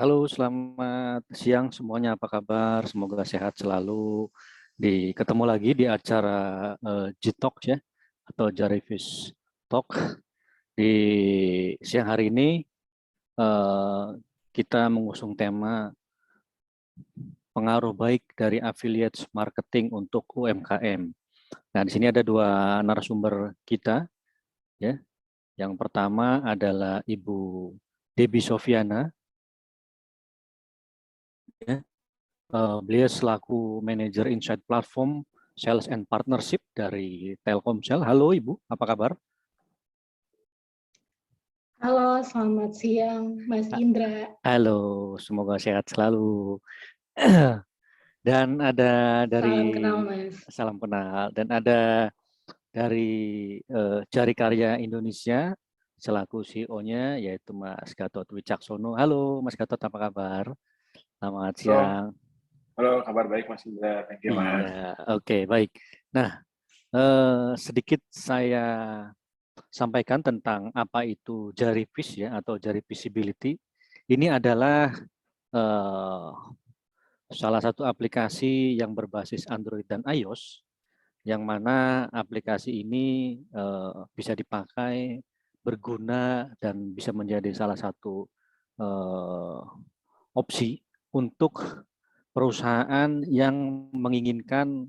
Halo, selamat siang semuanya. Apa kabar? Semoga sehat selalu. Ketemu lagi di acara G-Talk ya, atau Jarivis Talk. Di siang hari ini eh, kita mengusung tema pengaruh baik dari affiliate marketing untuk UMKM. Nah, di sini ada dua narasumber kita ya. Yang pertama adalah Ibu Debbie Sofiana ya. Beliau selaku manajer Insight Platform Sales and Partnership dari Telkomsel. Halo Ibu, apa kabar? Halo, selamat siang Mas Indra. Halo, semoga sehat selalu. Dan ada Salam kenal dari Mas. salam kenal dan ada dari Jari Karya Indonesia selaku CEO-nya yaitu Mas Gatot Wicaksono. Halo Mas Gatot, apa kabar? Selamat Halo, siang. halo, kabar baik Mas Indra. Thank you, Mas. Iya, oke, baik. Nah, sedikit saya sampaikan tentang apa itu Jarivis ya atau Jari Visibility. Ini adalah eh, salah satu aplikasi yang berbasis Android dan iOS, yang mana aplikasi ini bisa dipakai, berguna, dan bisa menjadi salah satu eh, opsi untuk perusahaan yang menginginkan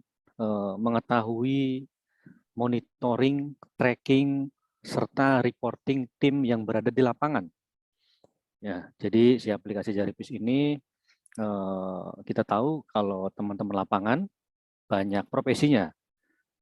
mengetahui monitoring, tracking, serta reporting tim yang berada di lapangan. Ya, jadi si aplikasi Jaripis ini kita tahu kalau teman-teman lapangan banyak profesinya,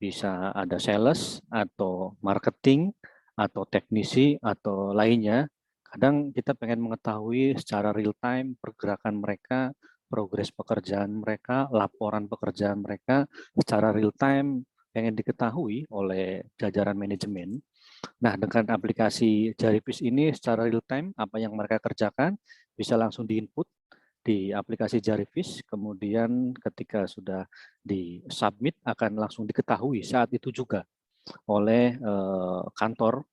bisa ada sales atau marketing atau teknisi atau lainnya. Kadang kita pengen mengetahui secara real time pergerakan mereka, progres pekerjaan mereka, laporan pekerjaan mereka secara real time pengen diketahui oleh jajaran manajemen. Nah, dengan aplikasi Jaripis ini secara real time apa yang mereka kerjakan bisa langsung diinput di aplikasi Jarivis, kemudian ketika sudah di-submit akan langsung diketahui saat itu juga oleh kantor,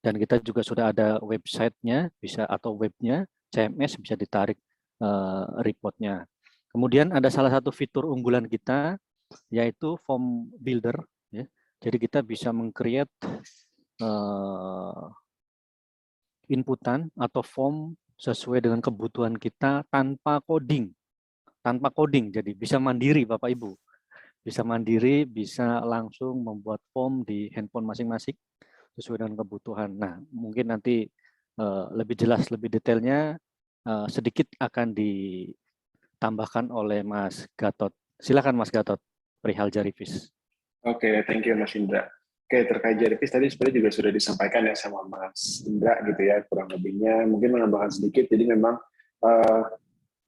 dan kita juga sudah ada websitenya bisa atau webnya CMS bisa ditarik reportnya. Kemudian ada salah satu fitur unggulan kita yaitu form builder ya. Jadi kita bisa meng-create inputan atau form sesuai dengan kebutuhan kita tanpa coding. Tanpa coding, jadi bisa mandiri Bapak Ibu. Bisa mandiri, bisa langsung membuat form di handphone masing-masing sesuai dengan kebutuhan. Nah, mungkin nanti lebih jelas, lebih detailnya sedikit akan ditambahkan oleh Mas Gatot. Silakan Mas Gatot, perihal Jarivis. Oke, thank you Mas Indra. Oke, terkait Jarvis tadi sebenarnya juga sudah disampaikan ya sama Mas Indra gitu ya, kurang lebihnya. Mungkin menambahkan sedikit, jadi memang eh,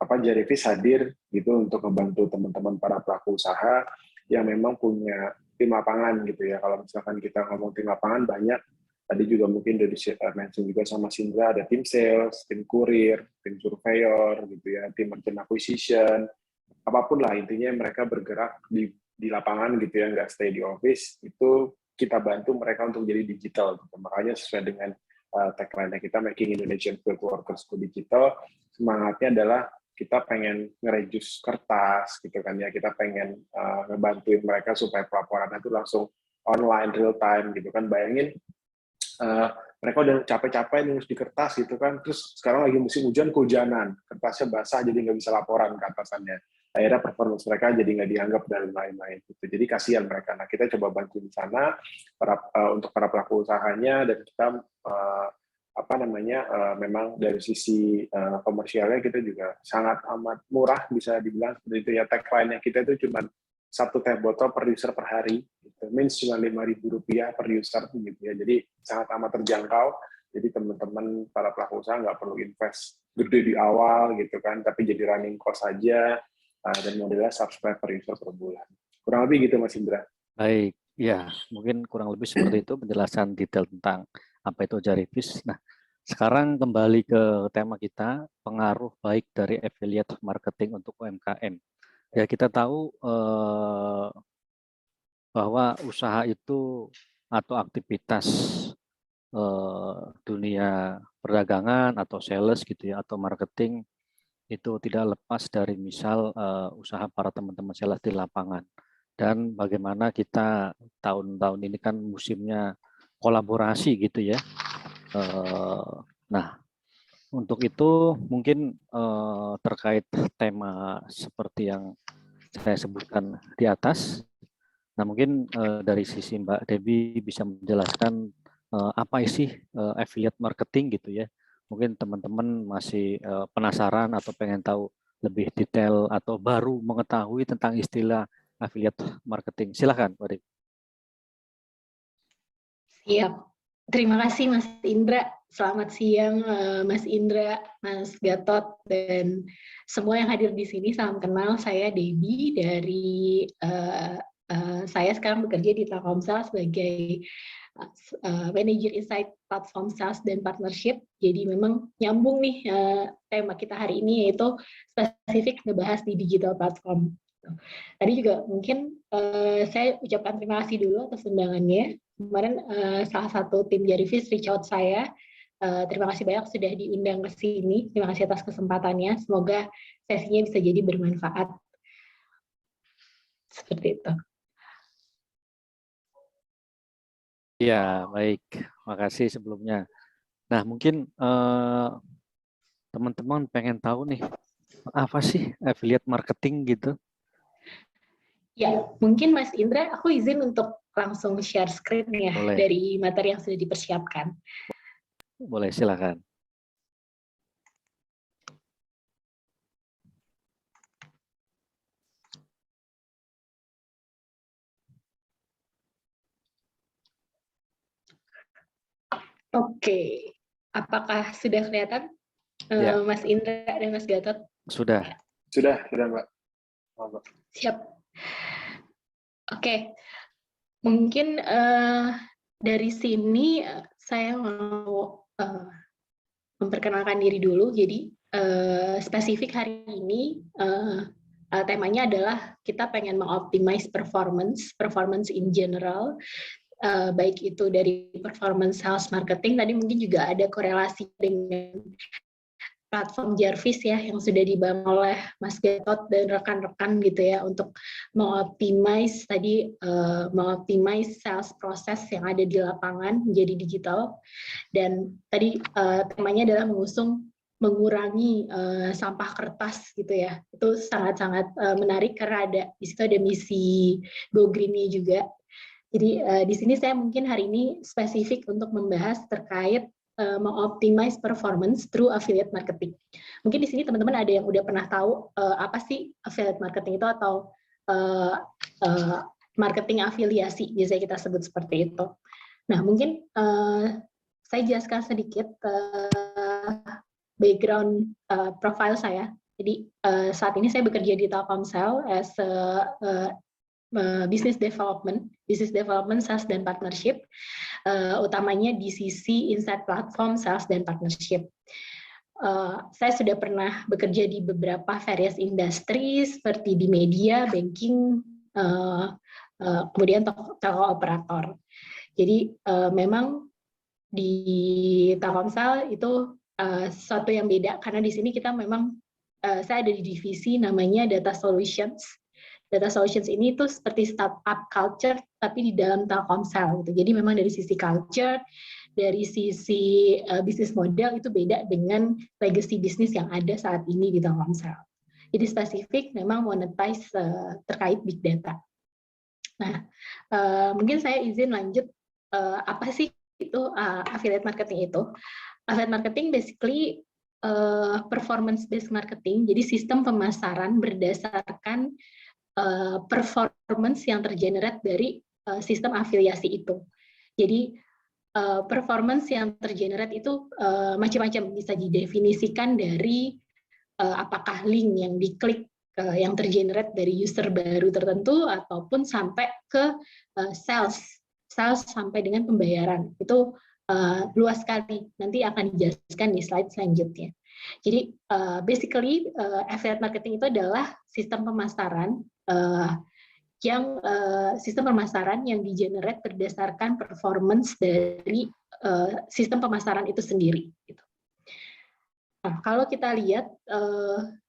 Jarvis hadir gitu untuk membantu teman-teman para pelaku usaha yang memang punya tim lapangan gitu ya. Kalau misalkan kita ngomong tim lapangan banyak, tadi juga mungkin udah di-mention juga sama Sindra, ada tim sales, tim kurir, tim surveyor gitu ya, tim merchant acquisition, apapun lah intinya mereka bergerak di lapangan gitu ya, nggak stay di office, itu kita bantu mereka untuk jadi digital gitu. Makanya sesuai dengan tagline-nya kita, Making Indonesian Field Workers Go Digital, semangatnya adalah kita pengen ngerejus kertas gitu kan ya, kita pengen ngebantuin mereka supaya pelaporannya itu langsung online real time gitu kan. Bayangin mereka udah capek-capek nulis di kertas gitu kan, terus sekarang lagi musim hujan, kehujanan, kertasnya basah jadi nggak bisa laporan ke atasannya, akhirnya performance mereka jadi nggak dianggap dan lain-lain gitu. Jadi kasihan mereka. Nah, kita coba bantu di sana untuk para pelaku usahanya, dan kita memang dari sisi komersialnya kita juga sangat amat murah, bisa dibilang seperti itu ya. Tagline-nya kita itu cuma satu teh botol per user per hari, gitu. Means cuma Rp5.000 per user gitu ya. Jadi sangat amat terjangkau. Jadi teman-teman para pelaku usaha nggak perlu invest gede di awal gitu kan, tapi jadi running cost saja, dan modelnya subscribe per user per bulan. Kurang lebih gitu Mas Indra. Baik, ya mungkin kurang lebih seperti itu penjelasan detail tentang apa itu Jarivis. Nah, sekarang kembali ke tema kita, pengaruh baik dari affiliate marketing untuk UMKM. Ya, kita tahu bahwa usaha itu atau aktivitas dunia perdagangan atau sales gitu ya atau marketing itu tidak lepas dari misal usaha para teman-teman sales di lapangan. Dan bagaimana kita tahun-tahun ini kan musimnya kolaborasi gitu ya. Nah, untuk itu mungkin terkait tema seperti yang saya sebutkan di atas, nah mungkin dari sisi Mbak Debbie bisa menjelaskan apa sih affiliate marketing gitu ya. Mungkin teman-teman masih penasaran atau pengen tahu lebih detail atau baru mengetahui tentang istilah affiliate marketing. Silakan, Mbak Debbie. Siap. Terima kasih Mas Indra. Selamat siang Mas Indra, Mas Gatot, dan semua yang hadir di sini. Salam kenal, saya Debbie dari saya sekarang bekerja di Telkomsel sebagai Manager Insight Platform Sales dan Partnership. Jadi memang nyambung nih tema kita hari ini, yaitu spesifik ngebahas di digital platform. Tadi juga mungkin saya ucapkan terima kasih dulu atas undangannya. Kemarin salah satu tim Jarivis reach out saya. Terima kasih banyak sudah diundang ke sini. Terima kasih atas kesempatannya. Semoga sesinya bisa jadi bermanfaat. Seperti itu. Ya, baik. Makasih sebelumnya. Nah, mungkin teman-teman pengen tahu nih, apa sih affiliate marketing gitu? Ya, mungkin Mas Indra, aku izin untuk langsung share screen ya. Boleh. Dari materi yang sudah dipersiapkan. Boleh, silakan. Oke, apakah sudah kelihatan Ya. Mas Indra dan Mas Gatot? Sudah. Sudah Mbak. Siap. Oke, mungkin dari sini saya mau memperkenalkan diri dulu. Jadi spesifik hari ini temanya adalah kita pengen mengoptimize performance in general, baik itu dari performance sales marketing. Tadi mungkin juga ada korelasi dengan platform Jarvis ya yang sudah dibangun oleh Mas Gatot dan rekan-rekan gitu ya untuk mengoptimize sales proses yang ada di lapangan menjadi digital. Dan tadi temanya adalah mengurangi sampah kertas gitu ya. Itu sangat-sangat menarik karena di situ ada misi Go Green-nya juga. Jadi di sini saya mungkin hari ini spesifik untuk membahas terkait mengoptimize performance through affiliate marketing. Mungkin di sini teman-teman ada yang udah pernah tahu apa sih affiliate marketing itu atau marketing afiliasi, biasanya kita sebut seperti itu. Nah, mungkin saya jelaskan sedikit background profile saya. Jadi saat ini saya bekerja di Telkomsel as business development, sales dan partnership, utamanya di sisi insight platform, sales dan partnership. Saya sudah pernah bekerja di beberapa various industri seperti di media, banking, kemudian toko operator. Jadi memang di Telkomsel itu sesuatu yang beda karena di sini kita memang saya ada di divisi namanya Data Solutions. Data Solutions ini tuh seperti startup culture tapi di dalam Telkomsel gitu. Jadi memang dari sisi culture, dari sisi bisnis model itu beda dengan legacy bisnis yang ada saat ini di Telkomsel. Jadi spesifik memang monetize terkait big data. Nah, mungkin saya izin lanjut apa sih itu affiliate marketing itu? Affiliate marketing basically performance based marketing. Jadi sistem pemasaran berdasarkan performance yang tergenerate dari sistem afiliasi itu. Jadi performance yang tergenerate itu macam-macam, bisa didefinisikan dari apakah link yang diklik yang tergenerate dari user baru tertentu ataupun sampai ke sales sampai dengan pembayaran. Itu luas sekali, nanti akan dijelaskan di slide selanjutnya. Jadi basically affiliate marketing itu adalah sistem pemasaran yang digenerate berdasarkan performance dari sistem pemasaran itu sendiri. Gitu. Nah, kalau kita lihat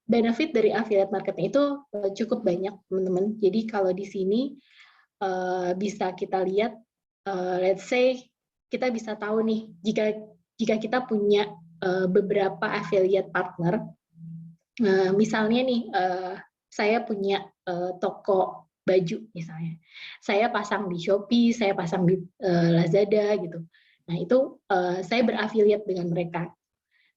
benefit dari affiliate marketing itu cukup banyak, teman-teman. Jadi kalau di sini bisa kita lihat, let's say kita bisa tahu nih, jika kita punya beberapa affiliate partner, misalnya nih saya punya toko baju misalnya, saya pasang di Shopee, saya pasang di Lazada gitu. Nah itu saya berafiliat dengan mereka.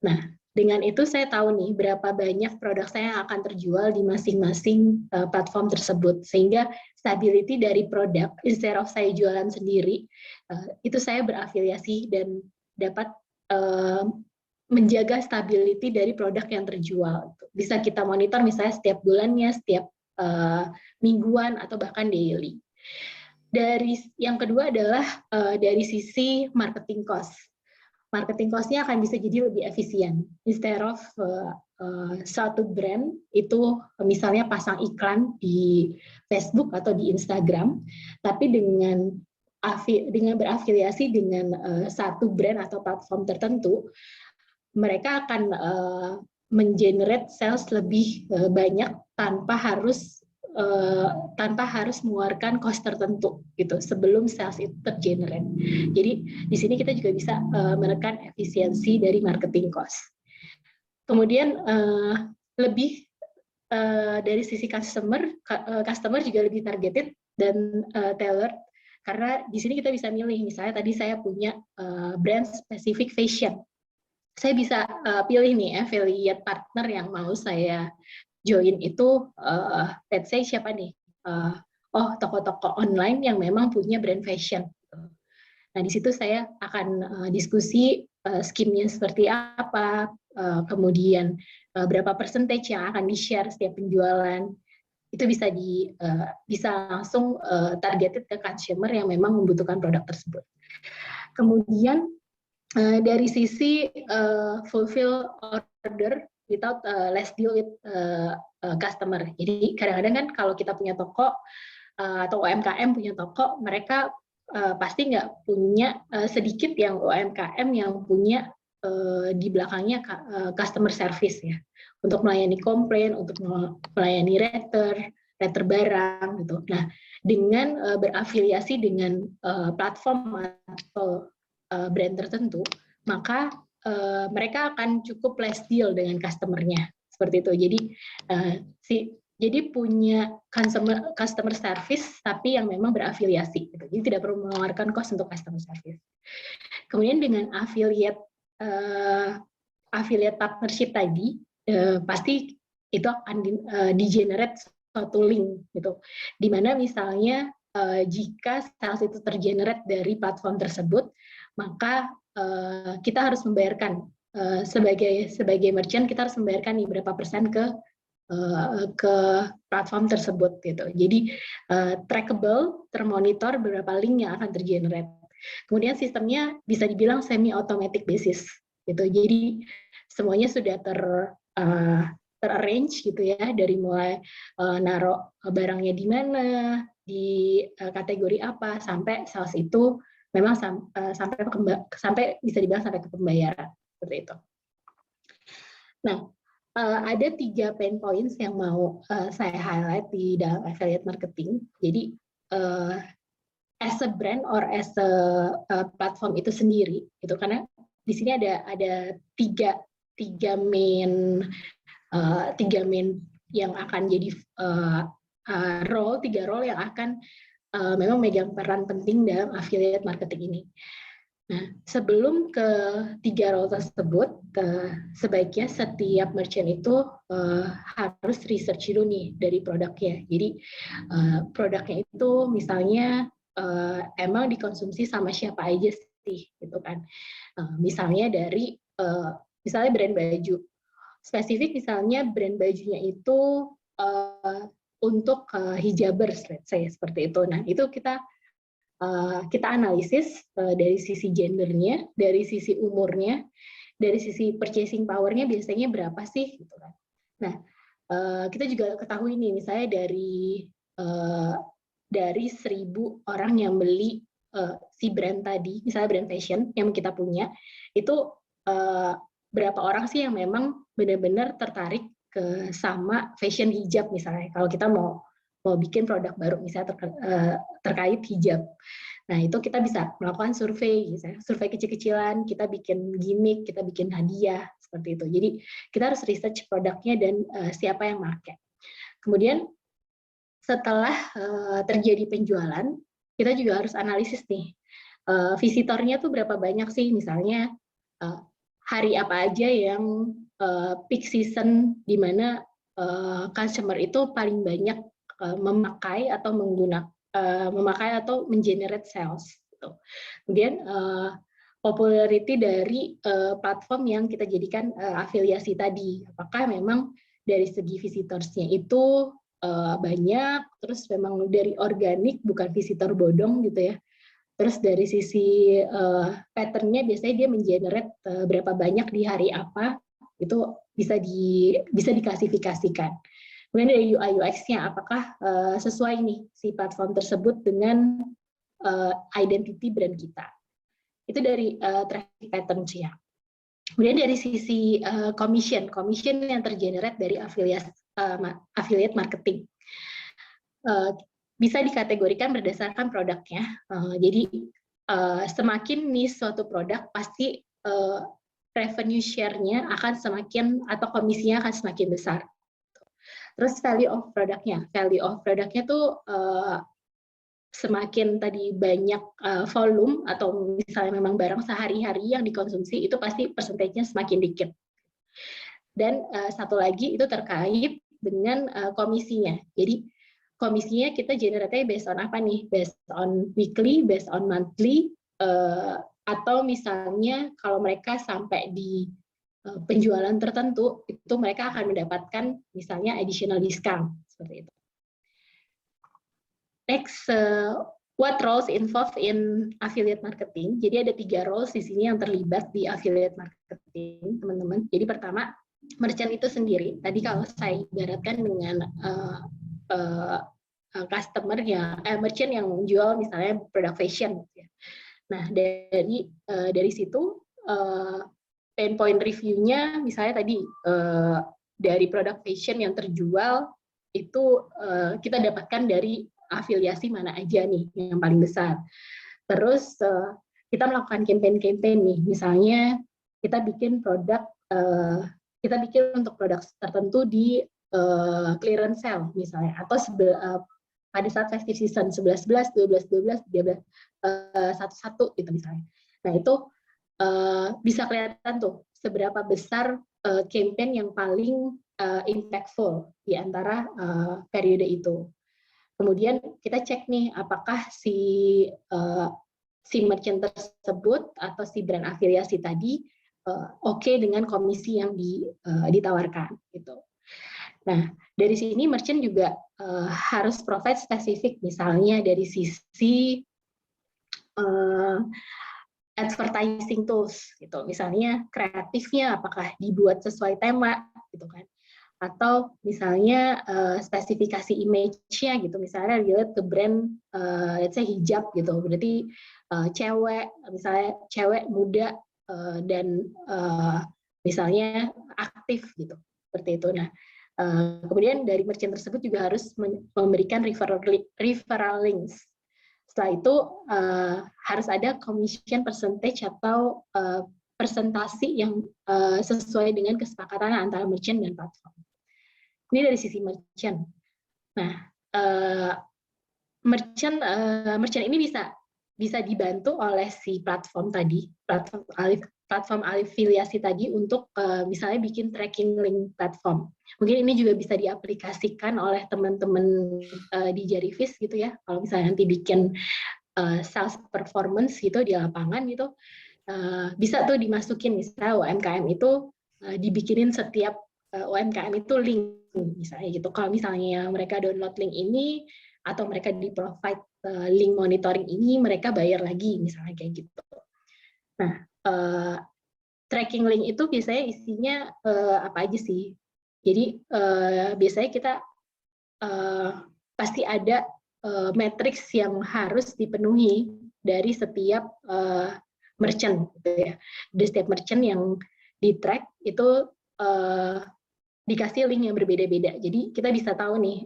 Nah dengan itu saya tahu nih berapa banyak produk saya yang akan terjual di masing-masing platform tersebut, sehingga stability dari produk, instead of saya jualan sendiri, itu saya berafiliasi dan dapat menjaga stability dari produk yang terjual. Bisa kita monitor misalnya setiap bulannya, setiap mingguan, atau bahkan daily. Yang kedua adalah dari sisi marketing cost. Marketing cost-nya akan bisa jadi lebih efisien. Instead of satu brand itu misalnya pasang iklan di Facebook atau di Instagram, tapi dengan berafiliasi dengan satu brand atau platform tertentu, mereka akan mengenerate sales lebih banyak tanpa harus mengeluarkan cost tertentu gitu sebelum sales itu tergenerate. Jadi di sini kita juga bisa menekan efisiensi dari marketing cost. Kemudian lebih dari sisi customer juga lebih targeted dan tailored, karena di sini kita bisa milih, misalnya tadi saya punya brand specific fashion. Saya bisa pilih nih affiliate partner yang mau saya join itu, let's say siapa nih? Toko-toko online yang memang punya brand fashion. Nah, di situ saya akan diskusi skimnya seperti apa, kemudian berapa percentage yang akan di-share setiap penjualan. Itu bisa langsung targeted ke consumer yang memang membutuhkan produk tersebut. Kemudian dari sisi fulfill order without less deal with customer. Jadi kadang-kadang kan kalau kita punya toko atau UMKM punya toko, mereka pasti nggak punya sedikit yang UMKM yang punya di belakangnya customer service ya, untuk melayani komplain, untuk melayani retur barang gitu. Nah, dengan berafiliasi dengan platform atau brand tertentu, maka mereka akan cukup less deal dengan customer-nya, seperti itu. Jadi punya customer service tapi yang memang berafiliasi, gitu. Jadi tidak perlu mengeluarkan cost untuk customer service. Kemudian dengan affiliate partnership tadi, pasti itu akan di-generate suatu link gitu, di mana misalnya jika sales itu tergenerate dari platform tersebut, maka kita harus membayarkan sebagai merchant, kita harus membayarkan nih berapa persen ke platform tersebut gitu. Jadi trackable, termonitor berapa link yang akan tergenerate. Kemudian sistemnya bisa dibilang semi automatic basis gitu. Jadi semuanya sudah terarrange gitu ya, dari mulai naruh barangnya di mana, di kategori apa, sampai sales itu memang sampai bisa dibilang sampai ke pembayaran, seperti itu. Nah, ada 3 pain points yang mau saya highlight di dalam affiliate marketing. Jadi as a brand or as a platform itu sendiri, gitu, karena di sini ada tiga main yang akan jadi tiga role yang akan memang megang peran penting dalam affiliate marketing ini. Nah, sebelum ke 3 role tersebut, sebaiknya setiap merchant itu harus research dulu nih dari produknya. Jadi produknya itu misalnya emang dikonsumsi sama siapa aja sih, gitu kan? Misalnya dari misalnya brand baju spesifik, misalnya brand bajunya itu untuk hijabers, let's say seperti itu. Nah, itu kita analisis dari sisi gendernya, dari sisi umurnya, dari sisi purchasing power-nya biasanya berapa sih, gitu kan. Nah, kita juga ketahui nih, misalnya dari 1.000 orang yang beli si brand tadi, misalnya brand fashion yang kita punya, itu berapa orang sih yang memang benar-benar tertarik ke sama fashion hijab misalnya. Kalau kita mau bikin produk baru misalnya terkait hijab. Nah, itu kita bisa melakukan survei, misalnya survei kecil-kecilan, kita bikin gimmick, kita bikin hadiah, seperti itu. Jadi, kita harus research produknya dan siapa yang pakai. Kemudian, setelah terjadi penjualan, kita juga harus analisis nih, visitornya tuh berapa banyak sih, misalnya hari apa aja yang peak season, di mana customer itu paling banyak memakai atau memakai atau mengenerate sales. Gitu. Kemudian popularity dari platform yang kita jadikan afiliasi tadi. Apakah memang dari segi visitorsnya itu banyak, terus memang dari organik bukan visitor bodong gitu ya. Terus dari sisi pattern-nya biasanya dia mengenerate berapa banyak di hari apa, itu bisa diklasifikasikan. Kemudian dari UI UX-nya, apakah sesuai nih si platform tersebut dengan identity brand kita. Itu dari traffic pattern-nya. Kemudian dari sisi commission yang tergenerate dari affiliate marketing. Bisa dikategorikan berdasarkan produknya. Jadi semakin niche suatu produk, pasti revenue share-nya akan semakin, atau komisinya akan semakin besar. Terus value of produknya tuh semakin tadi banyak volume atau misalnya memang barang sehari-hari yang dikonsumsi, itu pasti persentasenya semakin dikit. Dan satu lagi itu terkait dengan komisinya. Jadi komisinya kita generate based on apa nih? Based on weekly, based on monthly, atau misalnya kalau mereka sampai di penjualan tertentu, itu mereka akan mendapatkan misalnya additional discount, seperti itu. Next, what roles involved in affiliate marketing? Jadi ada 3 roles di sini yang terlibat di affiliate marketing, teman-teman. Jadi pertama, merchant itu sendiri. Tadi kalau saya ibaratkan dengan customer yang merchant yang jual misalnya produk fashion. Nah, dari situ pain point review-nya misalnya tadi dari produk fashion yang terjual itu kita dapatkan dari afiliasi mana aja nih yang paling besar. Terus kita melakukan campaign nih, misalnya kita bikin produk, kita bikin untuk produk tertentu di clearance sale misalnya, atau pada saat festive season 11-11, 12-12, 13-1-1 gitu misalnya. Nah itu bisa kelihatan tuh seberapa besar campaign yang paling impactful di antara periode itu. Kemudian kita cek nih apakah si merchant tersebut atau si brand afiliasi tadi oke dengan komisi yang ditawarkan gitu. Nah dari sini merchant juga harus provide spesifik, misalnya dari sisi advertising tools gitu, misalnya kreatifnya apakah dibuat sesuai tema gitu kan, atau misalnya spesifikasi image-nya gitu, misalnya relate ke brand let's say hijab gitu, berarti cewek, misalnya cewek muda dan misalnya aktif gitu, seperti itu. Nah kemudian dari merchant tersebut juga harus memberikan referral links. Setelah itu harus ada commission percentage atau persentasi yang sesuai dengan kesepakatan antara merchant dan platform. Ini dari sisi merchant. Nah, merchant ini bisa dibantu oleh si platform tadi, platform afiliasi tadi untuk misalnya bikin tracking link platform. Mungkin ini juga bisa diaplikasikan oleh teman-teman di Jarivis gitu ya. Kalau misalnya nanti bikin sales performance gitu di lapangan gitu, bisa tuh dimasukin misalnya UMKM itu dibikinin setiap UMKM itu link misalnya gitu. Kalau misalnya mereka download link ini atau mereka di-provide link monitoring ini, mereka bayar lagi misalnya kayak gitu. Nah, tracking link itu biasanya isinya apa aja sih? Jadi biasanya kita pasti ada matriks yang harus dipenuhi dari setiap merchant gitu ya. Dari setiap merchant yang di track itu dikasih link yang berbeda-beda. Jadi kita bisa tahu nih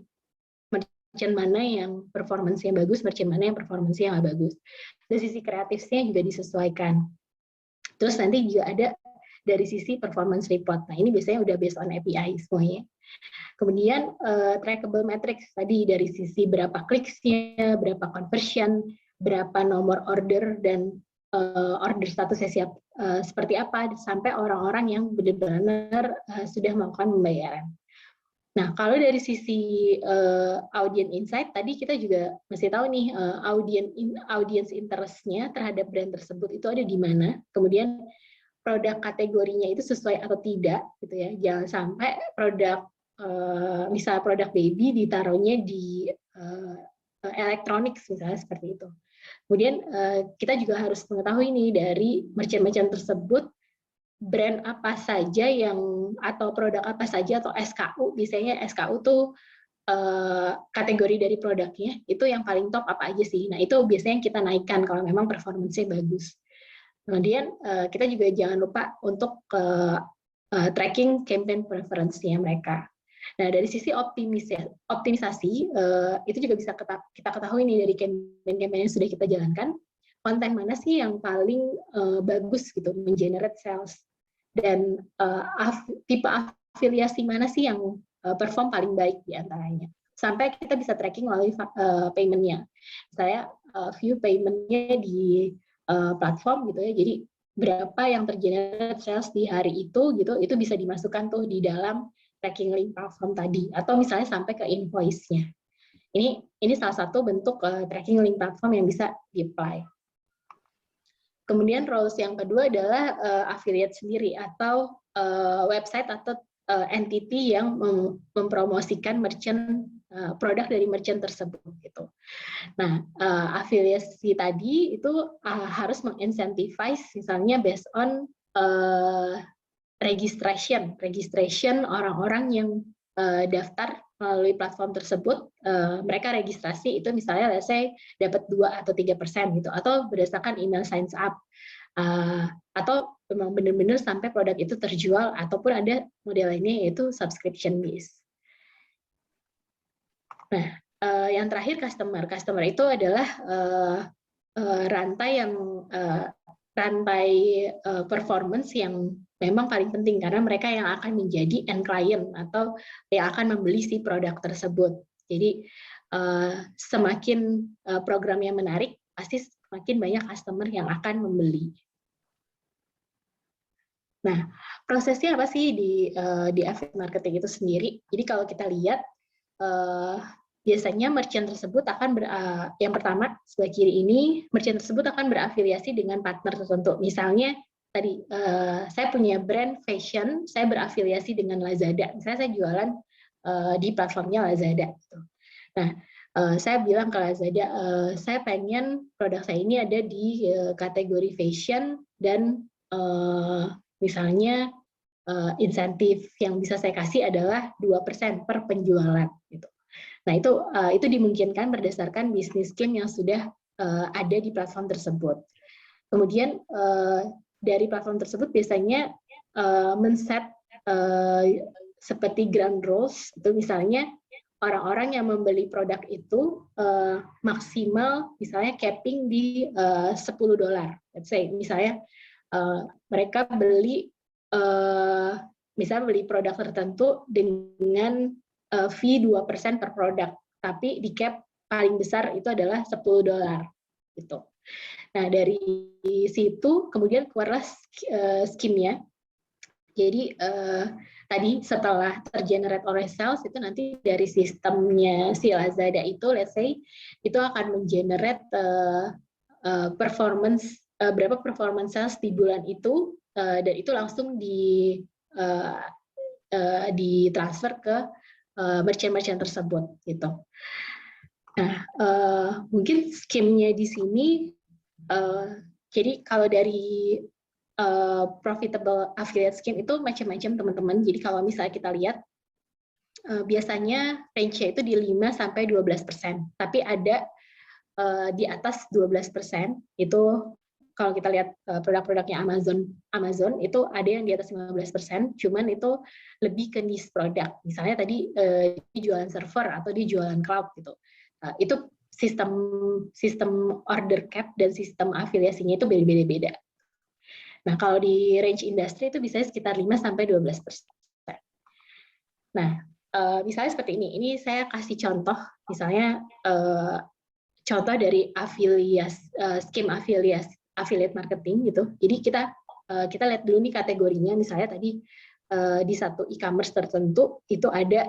merchant mana yang performance-nya bagus, merchant mana yang performance-nya nggak bagus. Dari sisi kreatifnya juga disesuaikan. Terus nanti juga ada dari sisi performance report. Nah, ini biasanya udah based on API semuanya. Kemudian trackable metrics tadi dari sisi berapa kliksnya, berapa conversion, berapa nomor order, dan order statusnya siap seperti apa, sampai orang-orang yang benar-benar sudah melakukan pembayaran. Nah, kalau dari sisi audience insight, tadi kita juga mesti tahu nih audience interest-nya terhadap brand tersebut itu ada di mana, kemudian produk kategorinya itu sesuai atau tidak, gitu ya. Jangan sampai produk, misal produk baby ditaruhnya di elektronik, misalnya seperti itu. Kemudian kita juga harus mengetahui nih dari merchant-merchant tersebut, brand apa saja yang atau produk apa saja atau SKU, biasanya SKU tuh kategori dari produknya itu yang paling top apa aja sih. Nah, itu biasanya kita naikkan kalau memang performance-nya bagus. Kemudian kita juga jangan lupa untuk tracking campaign preference-nya mereka. Nah, dari sisi optimisasi itu juga bisa kita ketahui nih dari campaign-campaign yang sudah kita jalankan, konten mana sih yang paling bagus gitu mengenerate sales, dan tipe afiliasi mana sih yang perform paling baik di antaranya. Sampai kita bisa tracking melalui payment-nya. Saya view payment-nya di platform gitu ya. Jadi berapa yang tergenerate sales di hari itu gitu, itu bisa dimasukkan tuh di dalam tracking link platform tadi, atau misalnya sampai ke invoice-nya. Ini salah satu bentuk tracking link platform yang bisa di-apply. Kemudian roles yang kedua adalah affiliate sendiri atau website atau entity yang mempromosikan merchant produk dari merchant tersebut gitu. Nah, afiliasi tadi itu harus mengincentivize misalnya based on registration orang-orang yang daftar melalui platform tersebut, mereka registrasi itu misalnya let's say dapat 2 atau 3% gitu, atau berdasarkan email signs up, atau memang benar-benar sampai produk itu terjual, ataupun ada model lainnya yaitu subscription based. Nah, yang terakhir customer itu adalah rantai performance yang memang paling penting, karena mereka yang akan menjadi end client atau yang akan membeli si produk tersebut. Jadi semakin programnya menarik, pasti semakin banyak customer yang akan membeli. Nah, prosesnya apa sih di affiliate marketing itu sendiri? Jadi kalau kita lihat, biasanya merchant tersebut akan yang pertama sebelah kiri ini, merchant tersebut akan berafiliasi dengan partner tertentu. Misalnya tadi saya punya brand fashion, saya berafiliasi dengan Lazada. Misalnya saya jualan di platformnya Lazada. Nah, saya bilang ke Lazada, saya pengen produk saya ini ada di kategori fashion, dan misalnya insentif yang bisa saya kasih adalah 2% per penjualan. Gitu. Nah, itu dimungkinkan berdasarkan bisnis scheme yang sudah ada di platform tersebut. Kemudian dari platform tersebut biasanya men-set seperti ground rules, itu misalnya orang-orang yang membeli produk itu maksimal misalnya capping di $10. Let's say misalnya mereka beli misalnya beli produk tertentu dengan fee 2% per produk, tapi di cap paling besar itu adalah $10 gitu. Nah, dari situ kemudian keluarlah skimnya. Jadi tadi setelah tergenerate oleh sales, itu nanti dari sistemnya si Lazada itu, let's say, itu akan mengenerate performance, berapa performance sales di bulan itu, dan itu langsung ditransfer ke merchant-merchant tersebut gitu. Nah, mungkin skemnya di sini, jadi kalau dari profitable affiliate scheme itu macam-macam teman-teman. Jadi kalau misalnya kita lihat, biasanya range-nya itu di 5-12%, tapi ada di atas 12%, itu kalau kita lihat produk-produknya Amazon itu ada yang di atas 15%, cuman itu lebih ke niche produk. Misalnya tadi dia jualan server atau dia jualan cloud gitu. Itu sistem order cap dan sistem afiliasinya itu beda-beda. Nah, kalau di range industri itu bisa sekitar 5-12%. Nah, misalnya seperti ini. Ini saya kasih contoh, misalnya contoh dari scheme affiliate marketing gitu. Jadi kita lihat dulu nih kategorinya. Misalnya tadi di satu e-commerce tertentu itu ada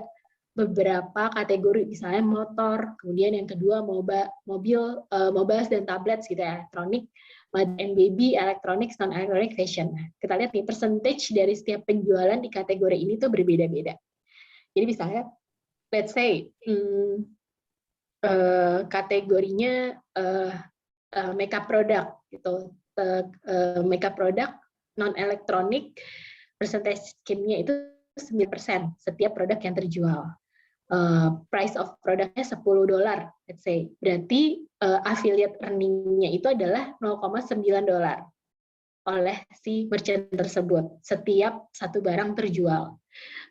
beberapa kategori, misalnya motor, kemudian yang kedua mobil dan tablet gitu ya, elektronik, mother and baby, elektronik, non-elektronik, fashion. Nah, kita lihat nih percentage dari setiap penjualan di kategori ini tuh berbeda-beda. Jadi misalnya, let's say kategorinya makeup product gitu, makeup product non-elektronik, percentage scheme-nya itu 9% setiap produk yang terjual. Price of produknya $10, let's say. Berarti affiliate earning-nya itu adalah $0,9 oleh si merchant tersebut setiap satu barang terjual.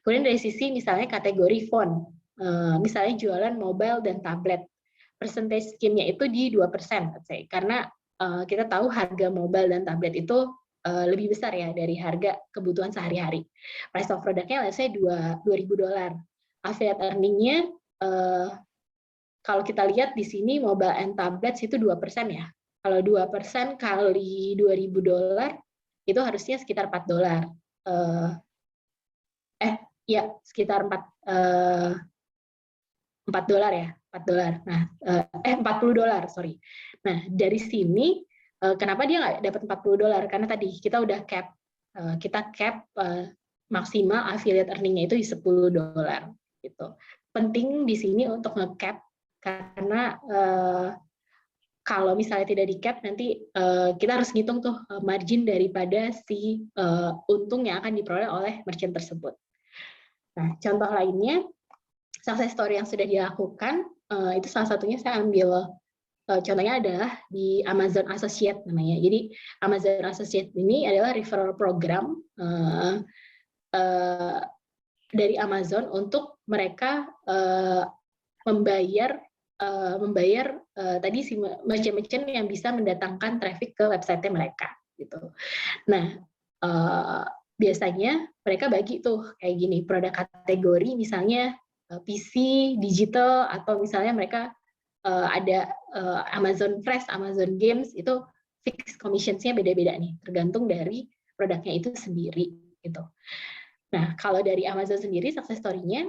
Kemudian dari sisi misalnya kategori phone, misalnya jualan mobile dan tablet, percentage scheme-nya itu di 2%, let's say. Karena kita tahu harga mobile dan tablet itu lebih besar ya dari harga kebutuhan sehari-hari. Price of produknya let's say $2.000. Affiliate earning-nya kalau kita lihat di sini mobile and tablets itu 2% ya. Kalau 2% kali $2.000 itu harusnya sekitar $4. Ya sekitar $4 ya, $4. Nah, $40, sorry. Nah, dari sini kenapa dia nggak dapat $40? Karena tadi kita udah cap, maksimal affiliate earning-nya itu di $10 gitu. Penting di sini untuk nge-cap karena kalau misalnya tidak di-cap nanti kita harus ngitung tuh margin daripada si untung yang akan diperoleh oleh merchant tersebut. Nah, contoh lainnya success story yang sudah dilakukan itu salah satunya saya ambil contohnya adalah di Amazon Associate namanya. Jadi Amazon Associate ini adalah referral program dari Amazon untuk mereka membayar tadi si merchant-merchant yang bisa mendatangkan traffic ke website mereka gitu. Nah, biasanya mereka bagi tuh kayak gini, produk kategori misalnya PC, digital, atau misalnya mereka ada Amazon Fresh, Amazon Games, itu fixed commissions-nya beda-beda nih, tergantung dari produknya itu sendiri gitu. Nah, kalau dari Amazon sendiri success story-nya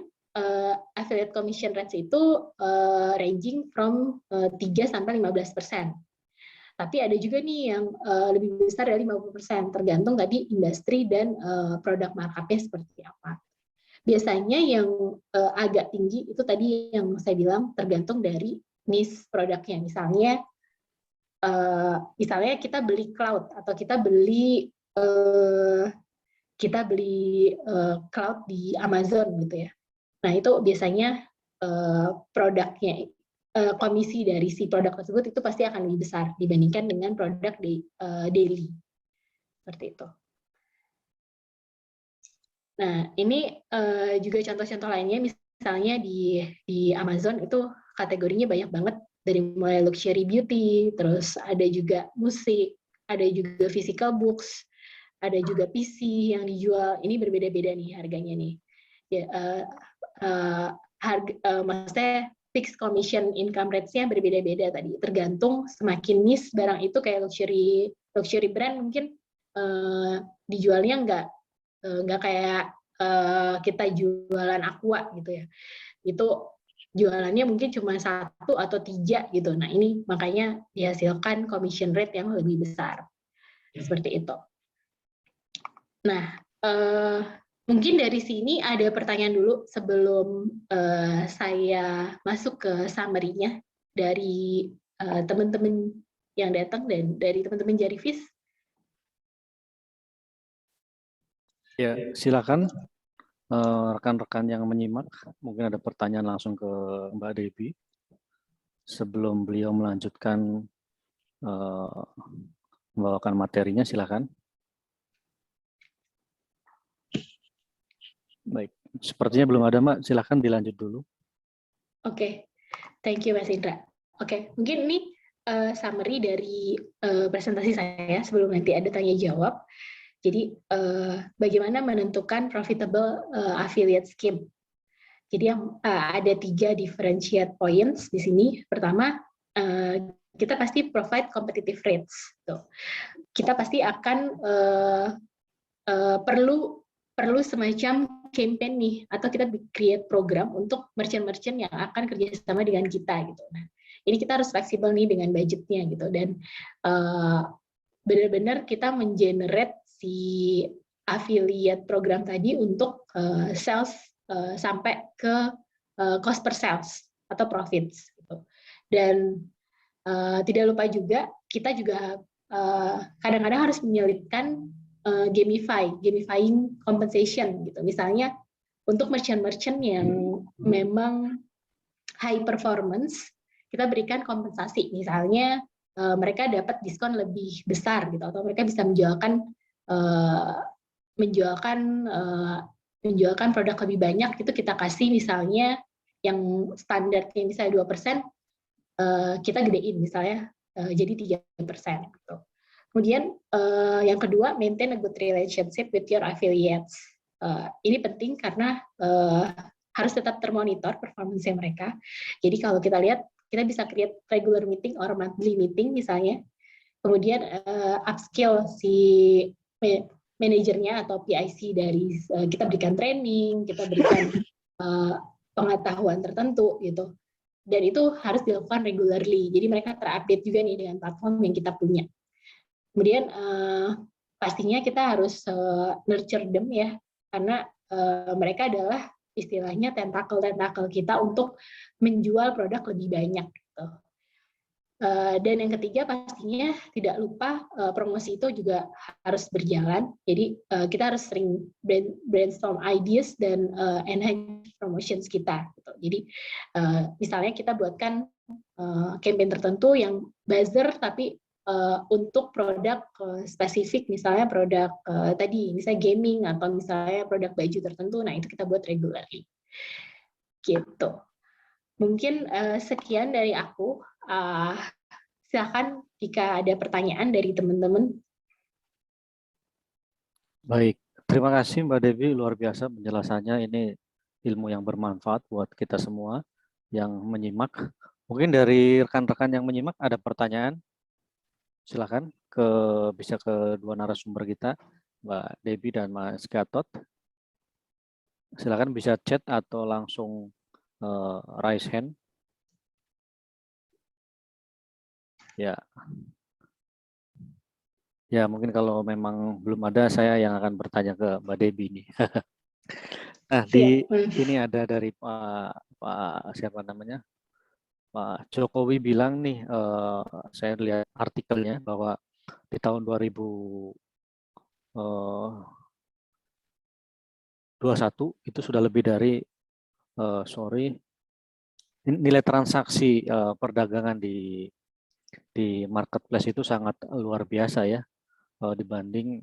affiliate commission rates itu ranging from 3-15%. Tapi ada juga nih yang lebih besar dari 50%, tergantung tadi industri dan produk markup-nya seperti apa. Biasanya yang agak tinggi itu tadi yang saya bilang tergantung dari niche produknya. Misalnya kita beli cloud atau kita beli cloud di Amazon gitu ya. Nah, itu biasanya produknya, komisi dari si produk tersebut itu pasti akan lebih besar dibandingkan dengan produk di daily. Seperti itu. Nah, ini juga contoh-contoh lainnya, misalnya di Amazon itu kategorinya banyak banget, dari mulai luxury beauty, terus ada juga musik, ada juga physical books, ada juga PC yang dijual. Ini berbeda-beda nih harganya nih. Ya, maksudnya fixed commission income rates-nya berbeda-beda tadi, tergantung semakin niche barang itu, kayak luxury brand mungkin dijualnya nggak kayak kita jualan aqua gitu ya. Itu jualannya mungkin cuma 1 atau 3 gitu. Nah, ini makanya dihasilkan commission rate yang lebih besar. Seperti itu. Nah, mungkin dari sini ada pertanyaan dulu sebelum saya masuk ke summary-nya dari teman-teman yang datang dan dari teman-teman Jarivis. Ya, silakan rekan-rekan yang menyimak. Mungkin ada pertanyaan langsung ke Mbak Debbie sebelum beliau melanjutkan membawakan materinya, silakan. Baik, sepertinya belum ada, Mbak. Silakan dilanjut dulu. Oke, thank you Mas Indra. Oke, mungkin ini summary dari presentasi saya sebelum nanti ada tanya jawab. Jadi bagaimana menentukan profitable affiliate scheme. Jadi yang ada 3 differentiate points di sini. Pertama, kita pasti provide competitive rates. Tuh. Kita pasti akan perlu semacam campaign nih, atau kita create program untuk merchant-merchant yang akan kerjasama dengan kita gitu. Nah, ini kita harus fleksibel nih dengan budgetnya gitu, dan benar-benar kita mengenerate si affiliate program tadi untuk sales sampai ke cost per sales atau profits gitu. Dan tidak lupa juga kita juga kadang-kadang harus menyelipkan gamifying compensation gitu. Misalnya untuk merchant-merchant yang memang high performance, kita berikan kompensasi. Misalnya mereka dapat diskon lebih besar gitu, atau mereka bisa menjualkan produk lebih banyak, itu kita kasih misalnya yang standarnya misalnya 2%, kita gedein misalnya jadi 3% gitu. Kemudian yang kedua, maintain a good relationship with your affiliates. Ini penting karena harus tetap termonitor performance mereka. Jadi kalau kita lihat, kita bisa create regular meeting or monthly meeting misalnya. Kemudian upskill si manajernya atau PIC dari kita berikan training, kita berikan pengetahuan tertentu gitu. Dan itu harus dilakukan regularly. Jadi mereka terupdate juga nih dengan platform yang kita punya. Kemudian pastinya kita harus nurture them ya, karena mereka adalah istilahnya tentakel kita untuk menjual produk lebih banyak. Gitu. Dan yang ketiga pastinya tidak lupa promosi itu juga harus berjalan. Jadi kita harus sering brainstorm ideas dan enhance promotions kita. Gitu. Jadi misalnya kita buatkan campaign tertentu yang buzzer tapi untuk produk spesifik, misalnya produk tadi, misalnya gaming atau misalnya produk baju tertentu, nah itu kita buat regularly. Gitu. Mungkin sekian dari aku. Silakan jika ada pertanyaan dari teman-teman. Baik, terima kasih Mbak Devi, luar biasa penjelasannya. Ini ilmu yang bermanfaat buat kita semua yang menyimak. Mungkin dari rekan-rekan yang menyimak ada pertanyaan? Silakan bisa ke dua narasumber kita, Mbak Devi dan Mas Gatot. Silakan bisa chat atau langsung raise hand. Ya. Ya, mungkin kalau memang belum ada, saya yang akan bertanya ke Mbak Devi nih. Nah, ini ada dari Pak siapa namanya? Pak Jokowi bilang nih, saya lihat artikelnya bahwa di tahun 2021 itu sudah lebih dari nilai transaksi perdagangan di marketplace itu sangat luar biasa ya dibanding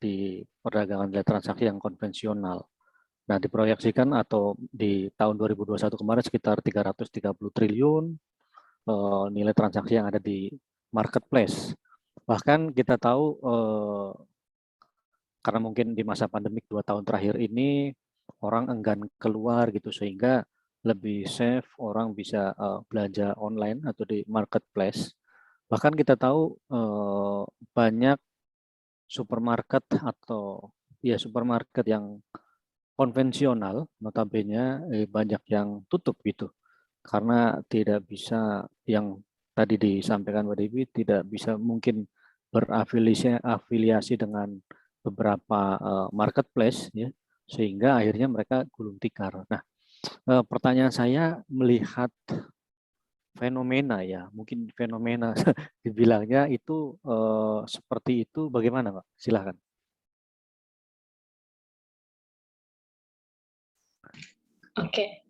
di perdagangan nilai transaksi yang konvensional. Nah, diproyeksikan atau di tahun 2021 kemarin sekitar 330 triliun nilai transaksi yang ada di marketplace. Bahkan kita tahu karena mungkin di masa pandemik 2 tahun terakhir ini orang enggan keluar gitu, sehingga lebih safe orang bisa belanja online atau di marketplace. Bahkan kita tahu banyak supermarket atau ya supermarket yang konvensional notabene banyak yang tutup gitu karena tidak bisa, yang tadi disampaikan Mbak Devi, tidak bisa mungkin berafiliasi dengan beberapa marketplace ya, sehingga akhirnya mereka gulung tikar. Nah, pertanyaan saya melihat fenomena ya, mungkin fenomena dibilangnya itu seperti itu, bagaimana Pak? Silakan. Oke,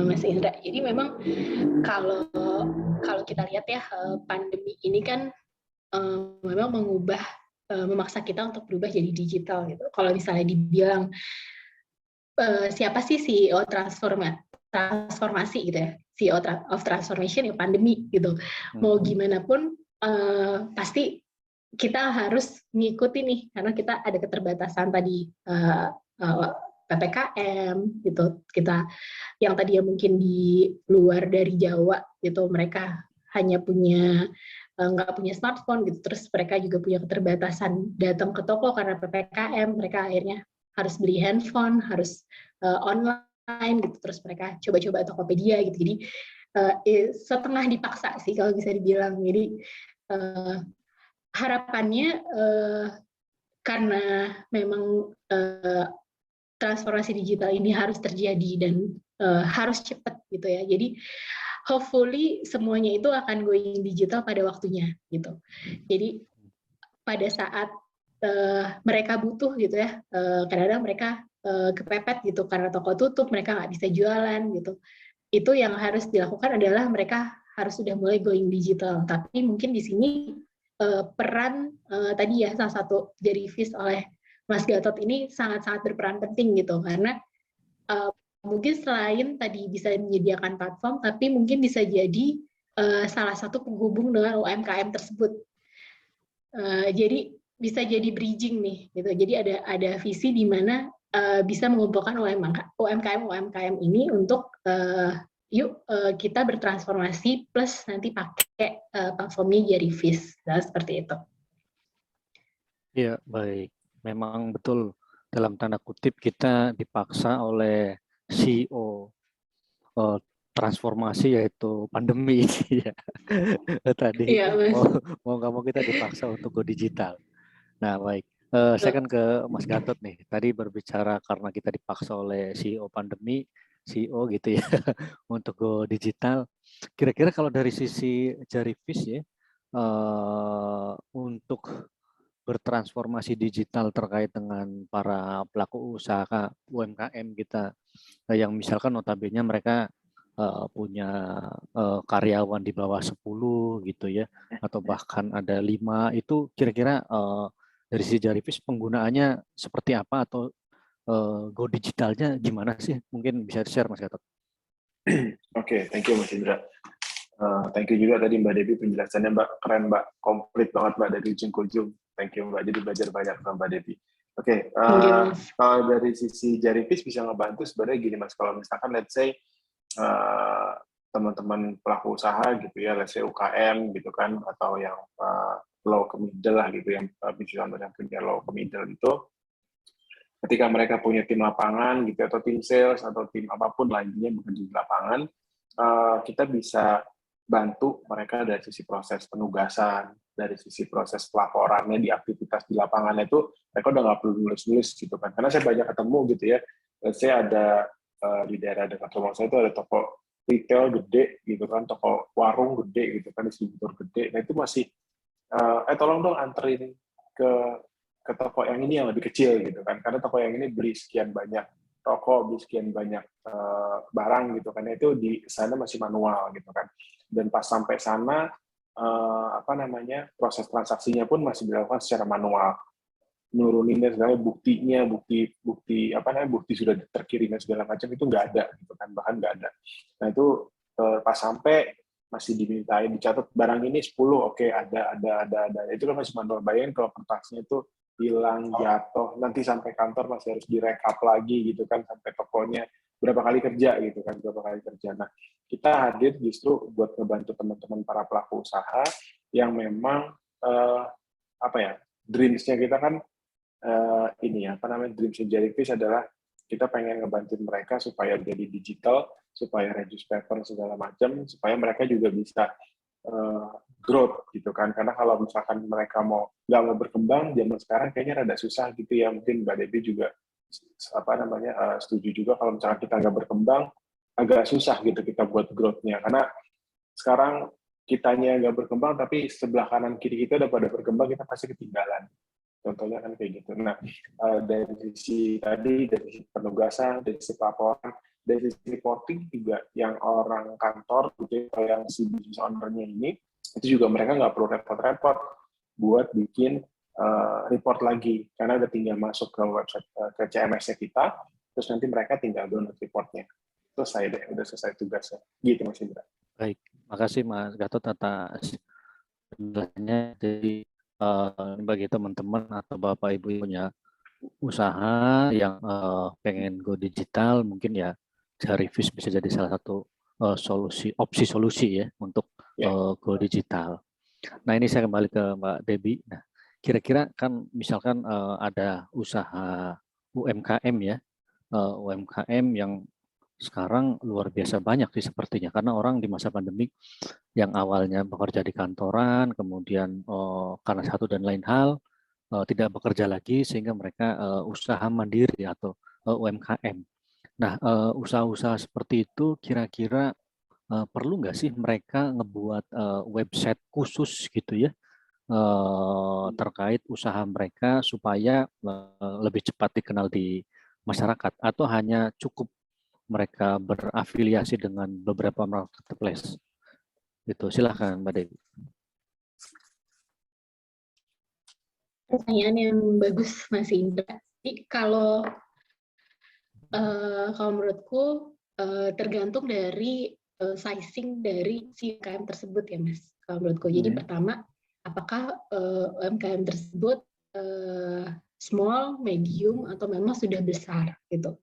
Mas Indra. Jadi memang kalau kita lihat ya pandemi ini kan memang memaksa kita untuk berubah jadi digital gitu. Kalau misalnya dibilang siapa sih CEO transformasi gitu ya, CEO of transformation ya pandemi gitu. Mau gimana pun pasti kita harus ngikutin nih, karena kita ada keterbatasan tadi PPKM gitu. Kita yang tadinya mungkin di luar dari Jawa gitu, mereka hanya nggak punya smartphone gitu, terus mereka juga punya keterbatasan datang ke toko karena PPKM, mereka akhirnya harus beli handphone, harus online gitu, terus mereka coba-coba Tokopedia gitu. Jadi setengah dipaksa sih kalau bisa dibilang. Jadi harapannya karena memang transformasi digital ini harus terjadi dan harus cepat gitu ya. Jadi hopefully semuanya itu akan going digital pada waktunya gitu. Jadi pada saat mereka butuh gitu ya, kadang-kadang mereka kepepet gitu karena toko tutup, mereka nggak bisa jualan gitu. Itu yang harus dilakukan adalah mereka harus sudah mulai going digital. Tapi mungkin di sini peran tadi ya salah satu dari Vis oleh Mas Gatot ini sangat-sangat berperan penting gitu, karena mungkin selain tadi bisa menyediakan platform, tapi mungkin bisa jadi salah satu penghubung dengan UMKM tersebut. Jadi bisa jadi bridging nih, gitu. Jadi ada visi di mana bisa mengumpulkan UMKM ini untuk yuk kita bertransformasi plus nanti pakai platformnya Jarivis, seperti itu. Ya, baik. Memang betul dalam tanda kutip kita dipaksa oleh CEO transformasi yaitu pandemi ya. Tadi Iya, Mas. mau nggak mau kita dipaksa untuk go digital. Nah, baik. Saya kan ke Mas Gatot nih. Tadi berbicara karena kita dipaksa oleh CEO pandemi, CEO gitu ya, untuk go digital. Kira-kira kalau dari sisi Jarivis ya, untuk bertransformasi digital terkait dengan para pelaku usaha UMKM kita, yang misalkan notabene mereka punya karyawan di bawah 10 gitu ya, atau bahkan ada 5, itu kira-kira dari si Jarivis penggunaannya seperti apa, atau go digitalnya gimana sih? Mungkin bisa share Mas Gatot. Oke, thank you Mas Indra. Thank you juga tadi Mbak Devi penjelasannya Mbak, keren Mbak, komplit banget Mbak dari ujung ke ujung. Thank you Mbak, jadi belajar banyak sama Mbak Devi. Oke, kalau dari sisi Jarivis bisa ngebantu sebenarnya gini Mas, kalau misalkan let's say teman-teman pelaku usaha gitu ya, let's say UKM gitu kan, atau yang low ke middle lah gitu, yang misalnya punya low ke middle itu, ketika mereka punya tim lapangan gitu, atau tim sales, atau tim apapun lainnya bekerja di lapangan, kita bisa bantu mereka dari sisi proses penugasan, dari sisi proses pelaporannya di aktivitas di lapangan itu, mereka udah nggak perlu nulis-nulis gitu kan. Karena saya banyak ketemu gitu ya, saya ada di daerah dekat rumah saya itu ada toko retail gede gitu kan, toko warung gede gitu kan, distributor gede. Nah itu masih, tolong dong anterin ke toko yang ini yang lebih kecil gitu kan, karena toko yang ini beli sekian banyak rokok, beli sekian banyak barang gitu kan, itu di sana masih manual gitu kan, dan pas sampai sana proses transaksinya pun masih dilakukan secara manual, nuruninnya segala bukti sudah terkirim dan segala macam itu nggak ada gitu kan, bahkan nggak ada. Nah itu pas sampai masih dimintain dicatat barang ini 10, oke, ada itu kan masih manual. Bayangin kalau kertasnya itu hilang, jatuh, nanti sampai kantor masih harus direkap lagi gitu kan, sampai tokonya berapa kali kerja. Nah, kita hadir justru buat ngebantu teman-teman para pelaku usaha yang memang dreams-nya kita kan dreams-nya Jarivis adalah kita pengen ngebantuin mereka supaya jadi digital, supaya reduce paper segala macam, supaya mereka juga bisa growth gitu kan. Karena kalau misalkan mereka nggak mau berkembang zaman sekarang kayaknya rada susah gitu ya. Mungkin Mbak Devi juga setuju juga kalau misalkan kita nggak berkembang agak susah gitu kita buat growth-nya. Karena sekarang kitanya nggak berkembang tapi sebelah kanan kiri kita udah pada berkembang, kita pasti ketinggalan. Contohnya kan kayak gitu. Nah, dari sisi penugasan, dari sisi pelaporan, dari sisi reporting juga yang orang kantor gitu, yang si business owner-nya ini, itu juga mereka nggak perlu repot-repot. buat bikin report lagi, karena udah tinggal masuk ke website ke CMS-nya kita, terus nanti mereka tinggal download reportnya. Selesai deh, udah selesai tugasnya. Gitu Mas Indra. Baik, makasih Mas Gatot atas penjelasannya. Jadi bagi teman-teman atau Bapak Ibu yang punya usaha yang pengen go digital, mungkin ya Jarivis bisa jadi salah satu opsi solusi ya untuk go digital. Nah, ini saya kembali ke Mbak Debbie. Nah, kira-kira kan misalkan ada usaha UMKM ya, UMKM yang sekarang luar biasa banyak sih sepertinya, karena orang di masa pandemi yang awalnya bekerja di kantoran, kemudian karena satu dan lain hal tidak bekerja lagi, sehingga mereka usaha mandiri atau UMKM. Nah, usaha-usaha seperti itu kira-kira perlu nggak sih mereka ngebuat website khusus gitu ya, terkait usaha mereka supaya lebih cepat dikenal di masyarakat, atau hanya cukup mereka berafiliasi dengan beberapa marketplace? Itu silahkan Mbak Dewi. Pertanyaan yang bagus Mas Indra. Jadi kalau menurutku tergantung dari sizing dari si UMKM tersebut ya Mas. Kalau menurutku. Jadi pertama, apakah UMKM tersebut small, medium, atau memang sudah besar gitu.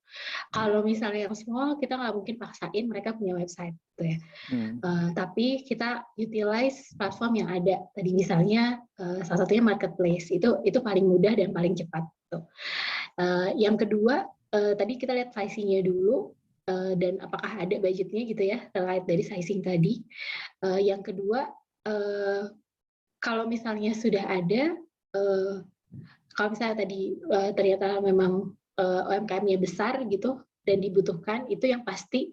Kalau misalnya yang small, kita nggak mungkin paksain mereka punya website gitu ya. Tapi kita utilize platform yang ada. Tadi misalnya salah satunya marketplace, itu paling mudah dan paling cepat. Gitu. Yang kedua, tadi kita lihat sizing-nya dulu, dan apakah ada budgetnya gitu ya, terkait dari sizing tadi. Yang kedua, kalau misalnya sudah ada, kalau misalnya tadi ternyata memang UMKM-nya besar gitu dan dibutuhkan, itu yang pasti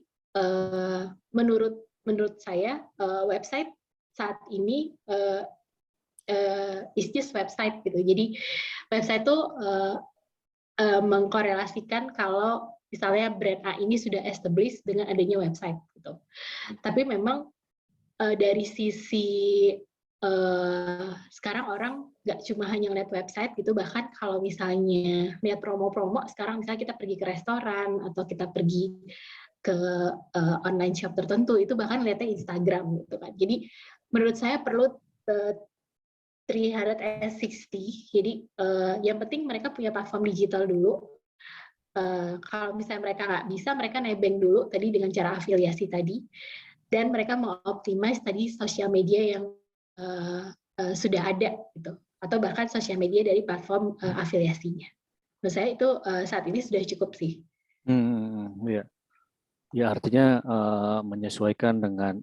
menurut saya website saat ini is just website gitu. Jadi website itu mengkorelasikan kalau misalnya brand A ini sudah established dengan adanya website gitu. Tapi memang dari sisi sekarang orang nggak cuma hanya lihat website gitu, bahkan kalau misalnya lihat promo-promo sekarang, misalnya kita pergi ke restoran atau kita pergi ke online shop tertentu, itu bahkan lihatnya Instagram gitu kan. Jadi menurut saya perlu 360. Jadi yang penting mereka punya platform digital dulu. Kalau misalnya mereka nggak bisa, mereka nebeng dulu tadi dengan cara afiliasi tadi, dan mereka mau optimize tadi sosial media yang sudah ada gitu, atau bahkan sosial media dari platform afiliasinya. Menurut saya itu saat ini sudah cukup sih. Ya. Ya, artinya menyesuaikan dengan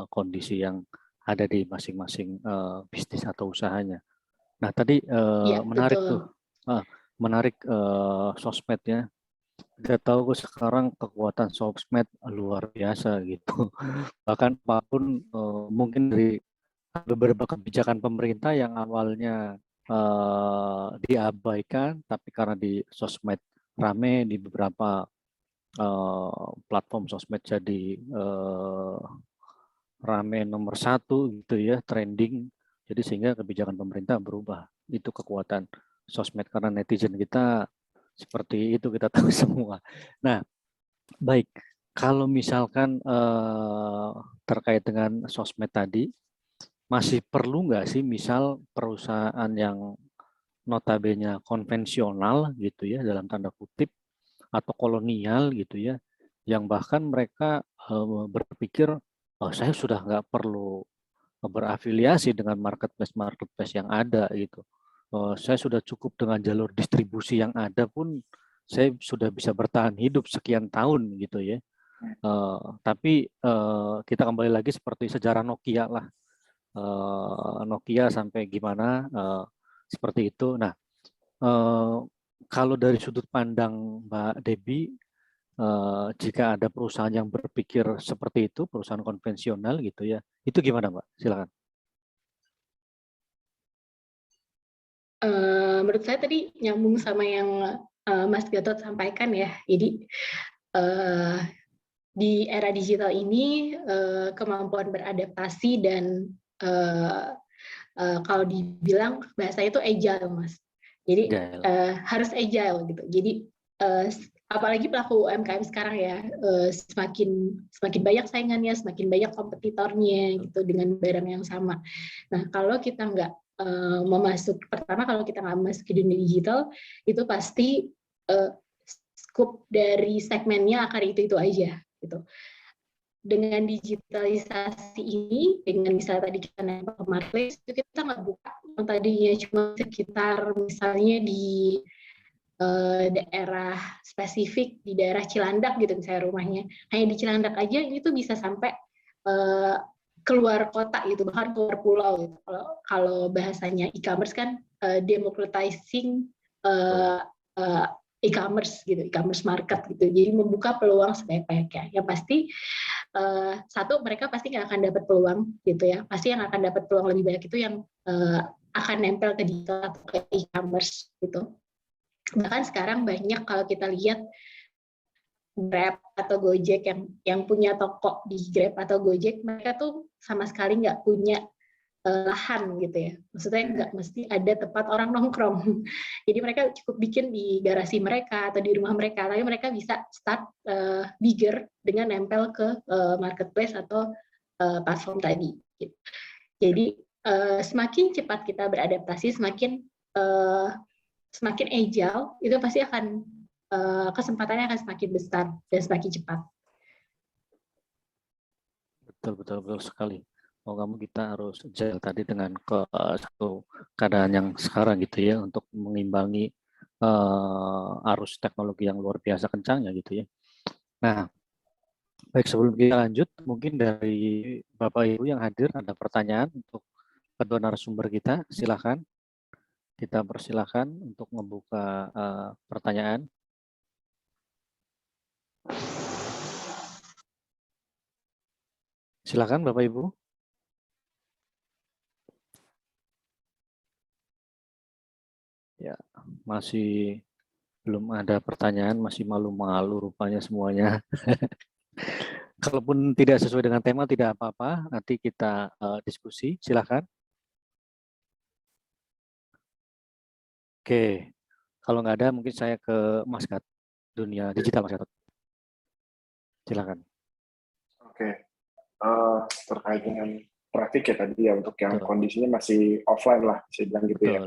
kondisi yang ada di masing-masing bisnis atau usahanya. Nah, tadi Ya, menarik betul. tuh, menarik sosmed ya. Kita tahu sekarang kekuatan sosmed luar biasa gitu. Bahkan apapun mungkin dari beberapa kebijakan pemerintah yang awalnya diabaikan, tapi karena di sosmed rame, di beberapa platform sosmed jadi rame nomor 1 gitu ya, trending. Jadi sehingga kebijakan pemerintah berubah. Itu kekuatan sosmed, karena netizen kita seperti itu, kita tahu semua. Nah, baik. Kalau misalkan terkait dengan sosmed tadi, masih perlu nggak sih misal perusahaan yang notabene konvensional gitu ya, dalam tanda kutip, atau kolonial gitu ya, yang bahkan mereka berpikir, oh, saya sudah nggak perlu berafiliasi dengan marketplace yang ada gitu. Saya sudah cukup dengan jalur distribusi yang ada pun saya sudah bisa bertahan hidup sekian tahun gitu ya. Tapi kita kembali lagi seperti sejarah Nokia lah. Nokia sampai gimana seperti itu. Nah, kalau dari sudut pandang Mbak Debbie, jika ada perusahaan yang berpikir seperti itu, perusahaan konvensional gitu ya, itu gimana Mbak? Silakan. Menurut saya tadi nyambung sama yang Mas Gatot sampaikan ya. Jadi di era digital ini kemampuan beradaptasi dan kalau dibilang bahasanya itu agile, Mas. Jadi harus agile gitu. Jadi apalagi pelaku UMKM sekarang ya, semakin banyak saingannya, semakin banyak kompetitornya gitu dengan barang yang sama. Nah, kalau kita nggak pertama kalau kita nggak masuk ke dunia digital, itu pasti scope dari segmennya akan itu aja gitu. Dengan digitalisasi ini, dengan misalnya tadi kita nempel ke marketplace, itu kita nggak buka yang tadinya cuma sekitar misalnya di daerah spesifik, di daerah Cilandak gitu misalnya rumahnya. Hanya di Cilandak aja ini tuh bisa sampai keluar kota gitu, bahkan keluar pulau gitu. Kalau bahasanya e-commerce kan democratizing e-commerce gitu, e-commerce market gitu. Jadi membuka peluang sebanyak-banyaknya. Yang pasti satu, mereka pasti nggak akan dapat peluang gitu ya. Pasti yang akan dapat peluang lebih banyak itu yang akan nempel ke digital atau ke e-commerce gitu. Bahkan sekarang banyak kalau kita lihat Grab atau Gojek yang punya toko di Grab atau Gojek, mereka tuh sama sekali nggak punya lahan gitu ya. Maksudnya nggak mesti ada tempat orang nongkrong. Jadi mereka cukup bikin di garasi mereka atau di rumah mereka, tapi mereka bisa start bigger dengan nempel ke marketplace atau platform tadi. Gitu. Jadi semakin cepat kita beradaptasi, semakin agile, itu pasti akan kesempatannya akan semakin besar dan semakin cepat. Betul sekali. Mau kamu kita harus agile tadi dengan satu keadaan yang sekarang gitu ya, untuk mengimbangi arus teknologi yang luar biasa kencangnya gitu ya. Nah, baik, sebelum kita lanjut, mungkin dari Bapak Ibu yang hadir ada pertanyaan untuk kedua narasumber kita, silakan. Kita persilahkan untuk membuka pertanyaan. Silakan Bapak Ibu. Ya, masih belum ada pertanyaan, masih malu-malu rupanya semuanya. Kalaupun tidak sesuai dengan tema tidak apa-apa, nanti kita diskusi, silakan. Oke, kalau nggak ada mungkin saya ke Mas Gat, dunia digital Mas Gatot. Silakan. Oke, terkait dengan traffic ya tadi ya, untuk yang kondisinya masih offline lah, bisa bilang gitu ya.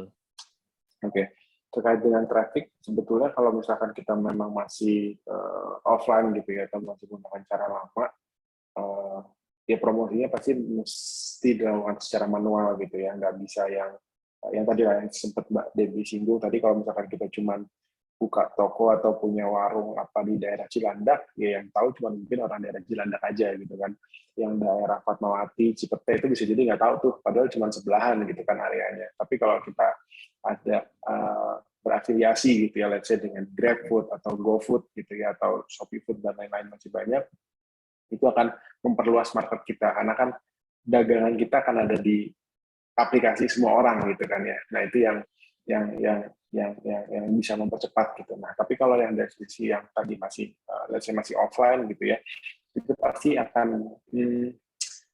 Oke, terkait dengan traffic, sebetulnya kalau misalkan kita memang masih offline gitu ya, atau masih menggunakan cara lama, ya promosinya pasti mesti dilakukan secara manual gitu ya, nggak bisa yang tadi lah yang sempat Mbak Debbie singgung tadi, kalau misalkan kita cuman buka toko atau punya warung apa di daerah Cilandak, ya yang tahu cuma mungkin orang daerah Cilandak aja gitu kan. Yang daerah Fatmawati, Cipete itu bisa jadi nggak tahu tuh, padahal cuma sebelahan gitu kan areanya. Tapi kalau kita ada berafiliasi gitu ya, let's say dengan GrabFood atau GoFood gitu ya, atau ShopeeFood dan lain-lain masih banyak, itu akan memperluas market kita, karena kan dagangan kita akan ada di aplikasi semua orang gitu kan ya. Nah itu yang bisa mempercepat gitu. Nah tapi kalau yang dari sisi yang tadi masih let's say masih offline gitu ya, itu pasti akan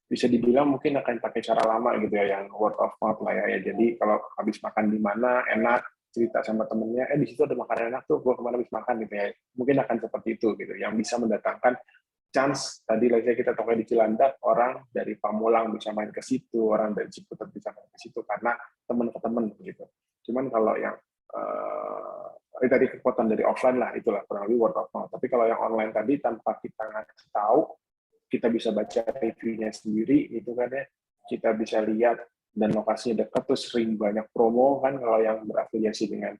bisa dibilang mungkin akan pakai cara lama gitu ya, yang word of mouth lah ya. Jadi kalau habis makan di mana enak, cerita sama temennya, di situ ada makanan enak tuh, gua kemana habis makan gitu ya. Mungkin akan seperti itu gitu, yang bisa mendatangkan chance. Tadi lagi kita tokoh di Cilandak, orang dari Pamulang bisa main ke situ, orang dari Ciputat bisa main ke situ karena teman ke teman gitu. Cuman kalau yang tadi kekuatan dari offline lah, itulah kurang lebih word of mouth. Tapi kalau yang online tadi tanpa kita ngasih tahu, kita bisa baca reviewnya sendiri itu kan ya, kita bisa lihat dan lokasinya dekat tuh sering banyak promo kan, kalau yang berafiliasi dengan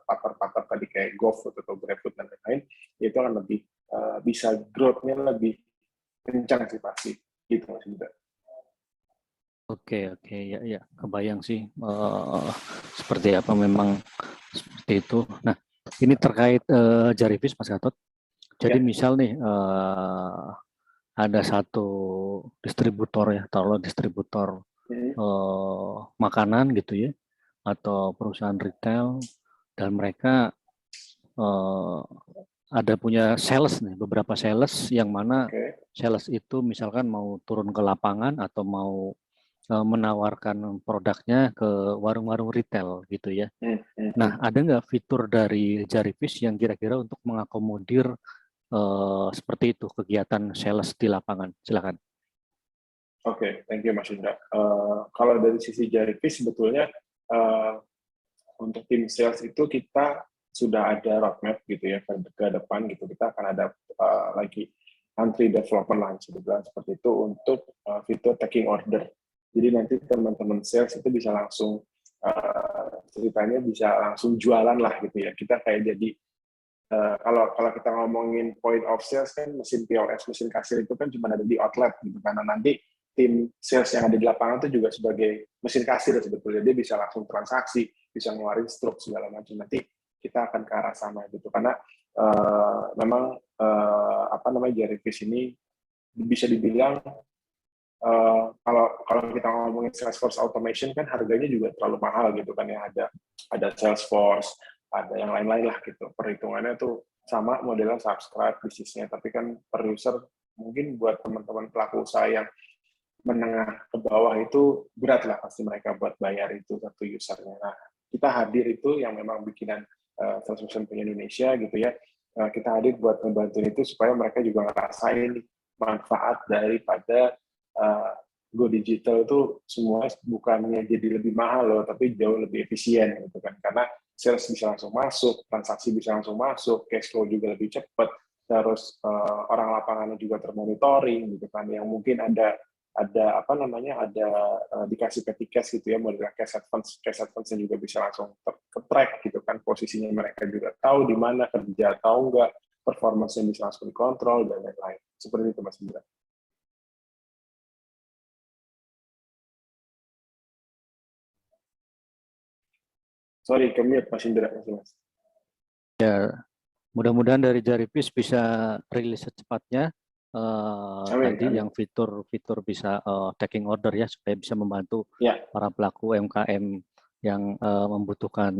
partner-partner tadi kayak GoFood atau GrabFood dan lain-lain, itu akan lebih bisa growth-nya lebih kencang sih pasti gitu Mas Indra. Oke, ya kebayang sih seperti apa memang seperti itu. Nah, ini terkait Jarivis Mas Gatot. Jadi misal nih ada satu distributor ya, taruhlah distributor makanan gitu ya, atau perusahaan retail, dan mereka ada punya sales nih, beberapa sales yang mana sales itu misalkan mau turun ke lapangan atau mau menawarkan produknya ke warung-warung retail gitu ya. Nah, ada nggak fitur dari Jarivis yang kira-kira untuk mengakomodir seperti itu kegiatan sales di lapangan? Silakan. Oke, thank you Mas Indra. Kalau dari sisi Jarivis sebetulnya untuk tim sales itu kita sudah ada roadmap gitu ya ke depan gitu. Kita akan ada lagi country development lah seperti itu untuk fitur taking order. Jadi nanti teman-teman sales itu bisa langsung ceritanya bisa langsung jualan lah gitu ya. Kita kayak jadi kalau kita ngomongin point of sales kan mesin POS, mesin kasir itu kan cuma ada di outlet gitu. Karena nanti tim sales yang ada di lapangan itu juga sebagai mesin kasir sebetulnya, dia bisa langsung transaksi, bisa ngeluarin struk segala macam. Nanti kita akan ke arah sama gitu. Karena memang apa namanya Jarivis ini bisa dibilang kalau kita ngomongin Salesforce automation kan harganya juga terlalu mahal gitu kan ya, ada Salesforce, ada yang lain-lain lah gitu. Perhitungannya tuh sama modelnya subscribe bisnisnya, tapi kan per user mungkin buat teman-teman pelaku usaha yang menengah ke bawah itu berat lah pasti mereka buat bayar itu satu usernya. Nah, kita hadir itu yang memang bikinan Salesforce punya Indonesia gitu ya. Kita hadir buat membantu itu supaya mereka juga ngerasain manfaat daripada go digital itu semua bukannya jadi lebih mahal loh, tapi jauh lebih efisien gitu kan. Karena sales bisa langsung masuk, transaksi bisa langsung masuk, cash flow juga lebih cepat, terus orang lapangannya juga termonitoring gitu kan. Yang mungkin ada apa namanya dikasih petikes gitu ya, model cash advance juga bisa langsung ke-track gitu kan, posisinya mereka juga tahu di mana kerja tahu enggak, performance-nya bisa langsung dikontrol dan lain-lain. Seperti itu Mas Indra. Sorry, kemute Mas Indra. Mas. Ya, mudah-mudahan dari Jarivis bisa rilis secepatnya. Tadi amin. yang fitur-fitur bisa taking order ya, supaya bisa membantu ya. para pelaku UMKM yang membutuhkan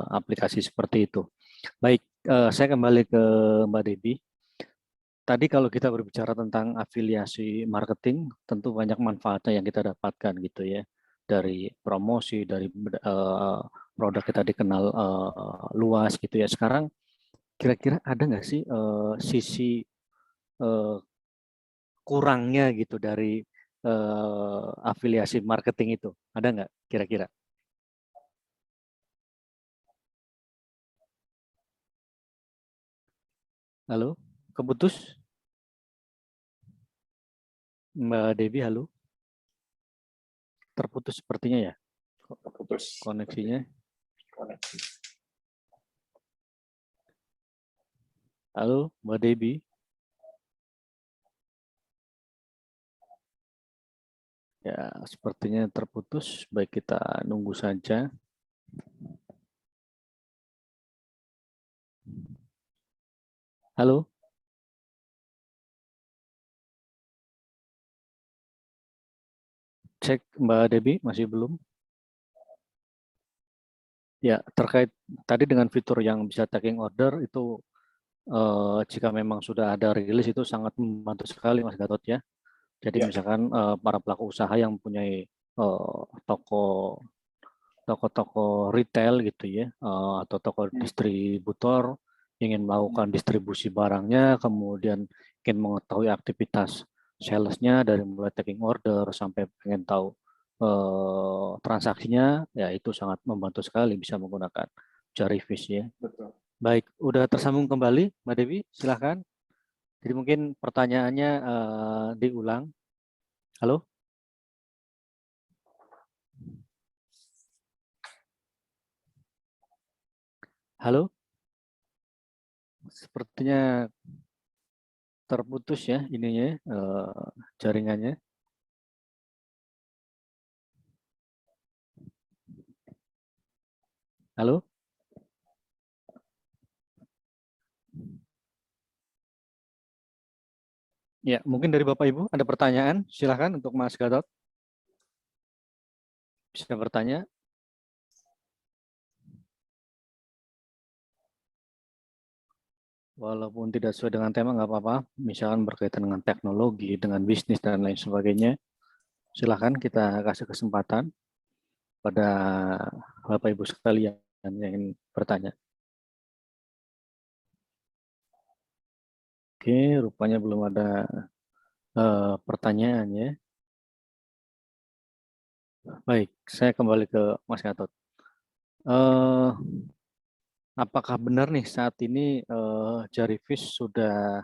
aplikasi seperti itu. Baik, saya kembali ke Mbak Debbie. Tadi kalau kita berbicara tentang afiliasi marketing, tentu banyak manfaatnya yang kita dapatkan gitu ya, dari promosi, dari produk kita dikenal luas gitu ya. Sekarang kira-kira ada nggak sih sisi kurangnya gitu dari afiliasi marketing itu? Ada nggak kira-kira? Halo, keputus? Mbak Debbie, halo? Terputus sepertinya ya Terputus koneksinya. koneksi. Halo, Mbak Debbie? Ya, sepertinya terputus. Baik, kita nunggu saja. Halo? Cek Mbak Debbie, masih belum? Ya, terkait tadi dengan fitur yang bisa taking order itu jika memang sudah ada rilis itu sangat membantu sekali Mas Gatot ya. Jadi misalkan para pelaku usaha yang mempunyai toko retail gitu ya, atau toko distributor ingin melakukan distribusi barangnya, kemudian ingin mengetahui aktivitas salesnya dari mulai taking order sampai pengen tahu transaksinya, ya itu sangat membantu sekali bisa menggunakan Jarivis ya. Betul. Baik, udah tersambung kembali Mbak Dewi, silahkan. Jadi mungkin pertanyaannya diulang. Halo? Halo? Sepertinya terputus ya ininya jaringannya. Halo? Ya, mungkin dari Bapak Ibu ada pertanyaan, silakan untuk Mas Gatot. Bisa bertanya. Walaupun tidak sesuai dengan tema nggak apa-apa, misalkan berkaitan dengan teknologi, dengan bisnis dan lain sebagainya. Silakan kita kasih kesempatan pada Bapak Ibu sekalian yang ingin bertanya. Oke, rupanya belum ada pertanyaan ya. Baik, saya kembali ke Mas Gatot. Apakah benar nih saat ini Jarifish sudah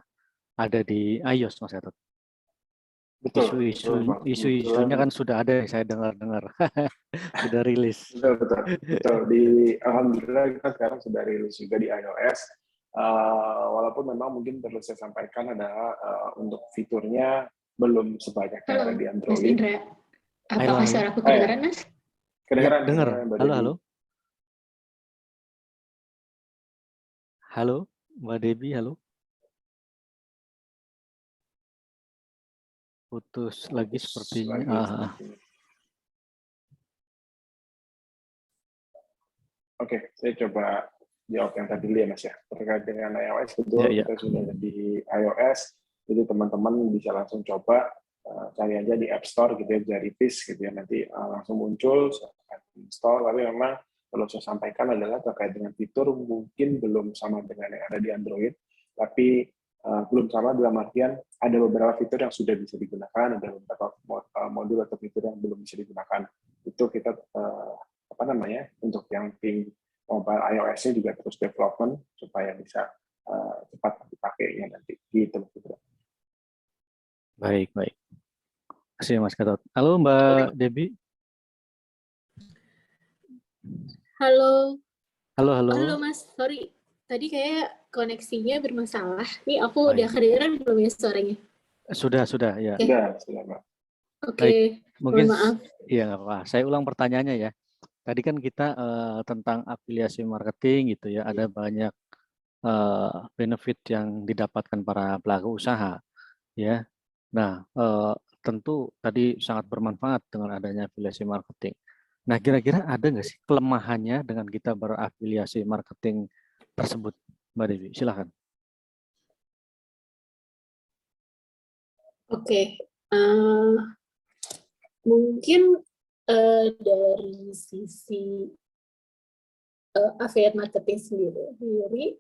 ada di iOS, Mas Gatot? Betul, betul, Bang. Isu-isunya kan sudah ada, saya dengar-dengar. Sudah rilis. Betul, betul, betul. Alhamdulillah kita sekarang sudah rilis juga di iOS. Walaupun memang mungkin perlu saya sampaikan adalah untuk fiturnya belum sebanyak yang ada Halo, di Mas Android. Indra. Apakah Halo. suaraku kedengaran, Mas? Kedengaran, Ya, dengar. Mbak Halo, Debbie. halo. Halo, Mbak Debbie, halo. Putus lagi sepertinya. Oke, saya coba jawab yang tadi dulu ya, Mas ya. Terkait dengan iOS, betul Ya. kita sudah ada di iOS, jadi teman-teman bisa langsung coba cari aja di App Store gitu ya, Jarifish gitu ya, nanti langsung muncul, install. Tapi memang perlu saya sampaikan adalah terkait dengan fitur mungkin belum sama dengan yang ada di Android, tapi belum sama dalam artian ada beberapa fitur yang sudah bisa digunakan, ada beberapa modul atau fitur yang belum bisa digunakan. Itu kita untuk yang tim mobile iOS-nya juga terus development supaya bisa cepat dipakainya nanti gitu. Baik. Terima kasih Mas Gatot. Halo Mbak Debbie. Halo. Halo. Halo Mas, sorry. Tadi kayak koneksinya bermasalah. Nih aku Baik. udah kedengeran belum ya suaranya? Sudah ya. Sudah, Mbak. Oke, mungkin maaf. Iya, nggak apa-apa. Saya ulang pertanyaannya ya. Tadi kan kita tentang afiliasi marketing gitu ya. Ada banyak benefit yang didapatkan para pelaku usaha ya. Nah, tentu tadi sangat bermanfaat dengan adanya afiliasi marketing. Nah, kira-kira ada nggak sih kelemahannya dengan kita berafiliasi marketing tersebut, Mbak Dewi? Silakan. Oke, mungkin dari sisi affiliate marketing sendiri,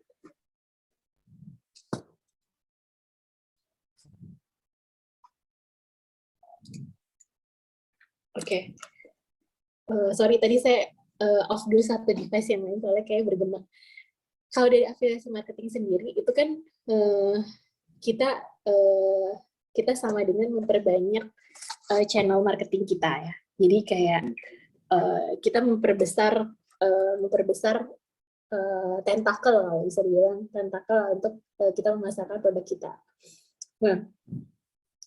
oke. Sorry, tadi saya off dulu satu device yang lain, soalnya kayak bergema. Kalau dari afiliasi marketing sendiri, itu kan kita sama dengan memperbanyak channel marketing kita ya. Jadi kayak kita memperbesar tentakel, bisa dibilang tentakel untuk kita memasarkan produk kita. Nah,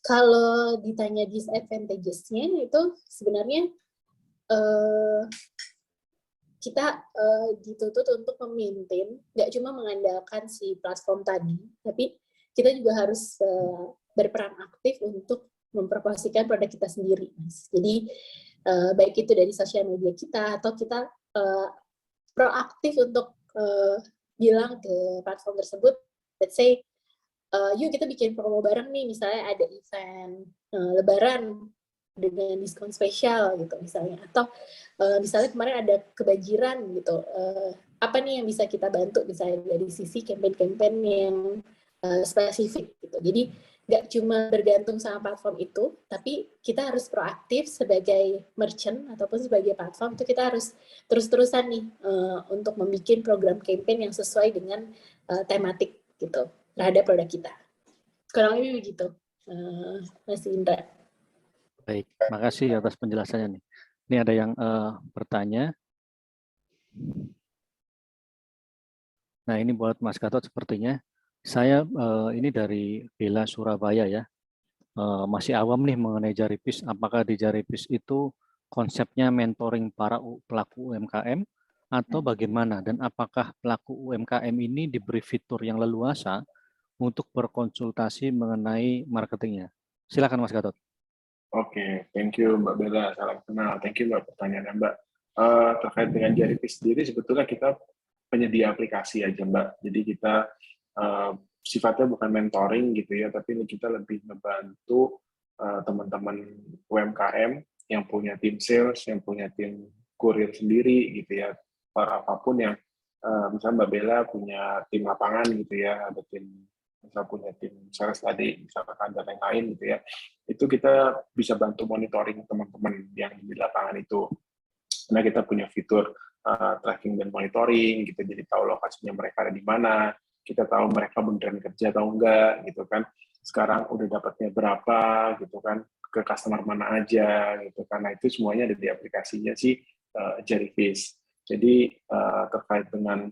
kalau ditanya disadvantages-nya itu sebenarnya kita dituntut untuk memaintain, nggak cuma mengandalkan si platform tadi, tapi kita juga harus berperan aktif untuk mempromosikan produk kita sendiri. Jadi baik itu dari sosial media kita atau kita proaktif untuk bilang ke platform tersebut, let's say, yuk kita bikin promo bareng nih, misalnya ada event Lebaran dengan diskon spesial gitu misalnya, atau misalnya kemarin ada kebanjiran gitu, apa nih yang bisa kita bantu misalnya dari sisi campaign-campaign yang spesifik gitu. Jadi nggak cuma bergantung sama platform itu, tapi kita harus proaktif sebagai merchant ataupun sebagai platform, itu kita harus terus-terusan nih untuk membuat program campaign yang sesuai dengan tematik gitu terhadap produk kita. Kurang lebih begitu, Mas Indra. Baik, makasih atas penjelasannya nih. Ini ada yang bertanya. Nah, ini buat Mas Gatot sepertinya. Saya ini dari Bella Surabaya ya. Masih awam nih mengenai Jarifish. Apakah di Jarifish itu konsepnya mentoring para pelaku UMKM atau bagaimana? Dan apakah pelaku UMKM ini diberi fitur yang leluasa untuk berkonsultasi mengenai marketingnya? Silakan Mas Gatot. Oke, thank you Mbak Bella, salam kenal. Thank you Mbak pertanyaannya Mbak. Terkait dengan Jarifish sendiri, sebetulnya kita penyedia aplikasi aja Mbak. Jadi kita sifatnya bukan mentoring gitu ya, tapi ini kita lebih membantu teman-teman UMKM yang punya tim sales, yang punya tim kurir sendiri gitu ya, apapun yang misalnya Mbak Bella punya tim lapangan gitu ya, ada tim misalnya punya tim sales tadi, misalkan dan lain-lain gitu ya, itu kita bisa bantu monitoring teman-teman yang di lapangan itu. Karena kita punya fitur tracking dan monitoring, gitu, jadi tahu lokasinya mereka ada di mana, kita tahu mereka beneran kerja atau enggak, gitu kan. Sekarang udah dapatnya berapa, gitu kan, ke customer mana aja, gitu kan. Nah, itu semuanya ada di aplikasinya si Jellyfish. Jadi terkait dengan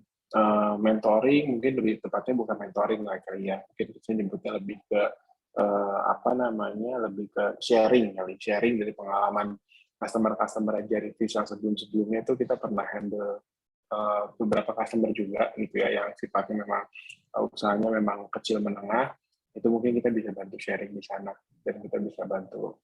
mentoring, mungkin lebih tepatnya bukan mentoring lah kali ya, mungkin saya nyebutnya lebih ke lebih ke sharing kali, sharing dari pengalaman customer Jellyfish yang sebelumnya itu kita pernah handle beberapa customer juga gitu ya, yang sifatnya memang usahanya memang kecil menengah, itu mungkin kita bisa bantu sharing di sana, dan kita bisa bantu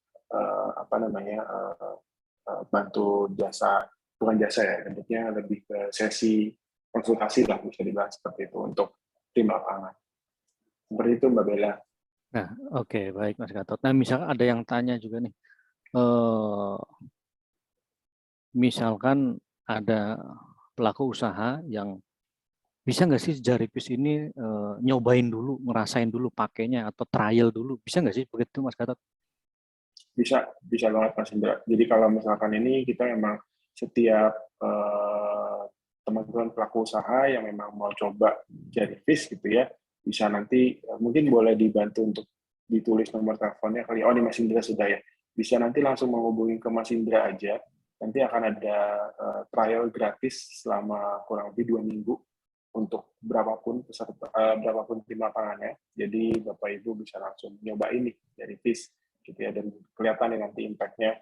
bantu jasa, bukan jasa ya, bentuknya lebih ke sesi konsultasi lah, bisa dibahas seperti itu untuk tim lapangan. Seperti itu Mbak Bella. Nah, oke, baik Mas Gatot. Nah, misalkan ada yang tanya juga nih, misalkan ada pelaku usaha yang bisa nggak sih Jellyfish ini nyobain dulu, ngerasain dulu pakainya atau trial dulu, bisa nggak sih begitu Mas Gatot? Bisa banget Mas Indra. Jadi kalau misalkan ini kita memang setiap teman-teman pelaku usaha yang memang mau coba Jellyfish gitu ya, bisa nanti mungkin boleh dibantu untuk ditulis nomor teleponnya kali. Oh, ini Mas Indra sudah ya. Bisa nanti langsung menghubungi ke Mas Indra aja. Nanti akan ada trial gratis selama kurang lebih 2 minggu untuk berapapun tim lapangannya. Jadi Bapak Ibu bisa langsung nyoba ini Jellyfish gitu ya, dan kelihatan nih nanti impact-nya.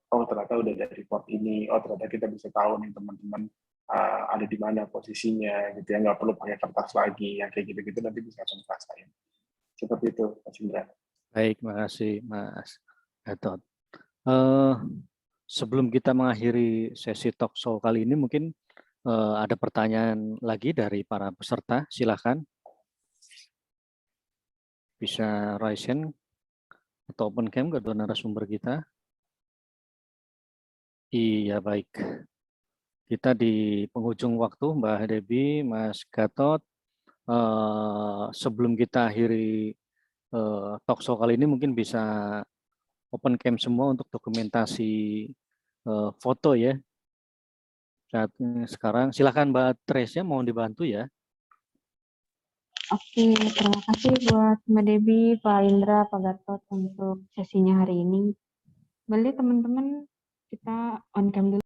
Oh, ternyata udah dari report ini, oh ternyata kita bisa tahu nih teman-teman ada di mana posisinya gitu ya, nggak perlu pakai kertas lagi, yang kayak gitu-gitu nanti bisa langsung rasain. Seperti itu Mas Indra. Baik, makasih Mas Gatot. Sebelum kita mengakhiri sesi talk show kali ini, mungkin ada pertanyaan lagi dari para peserta, silakan. Bisa raise hand atau open cam kedua narasumber kita. Iya, baik. Kita di penghujung waktu, Mbak Debbie, Mas Gatot. Sebelum kita akhiri talk show kali ini, mungkin bisa open cam semua untuk dokumentasi foto ya. Sekarang silakan Mbak Tresya, mau dibantu ya. Oke, terima kasih buat Mbak Debbie, Pak Indra, Pak Gatot untuk sesinya hari ini. Boleh teman-teman kita on cam dulu.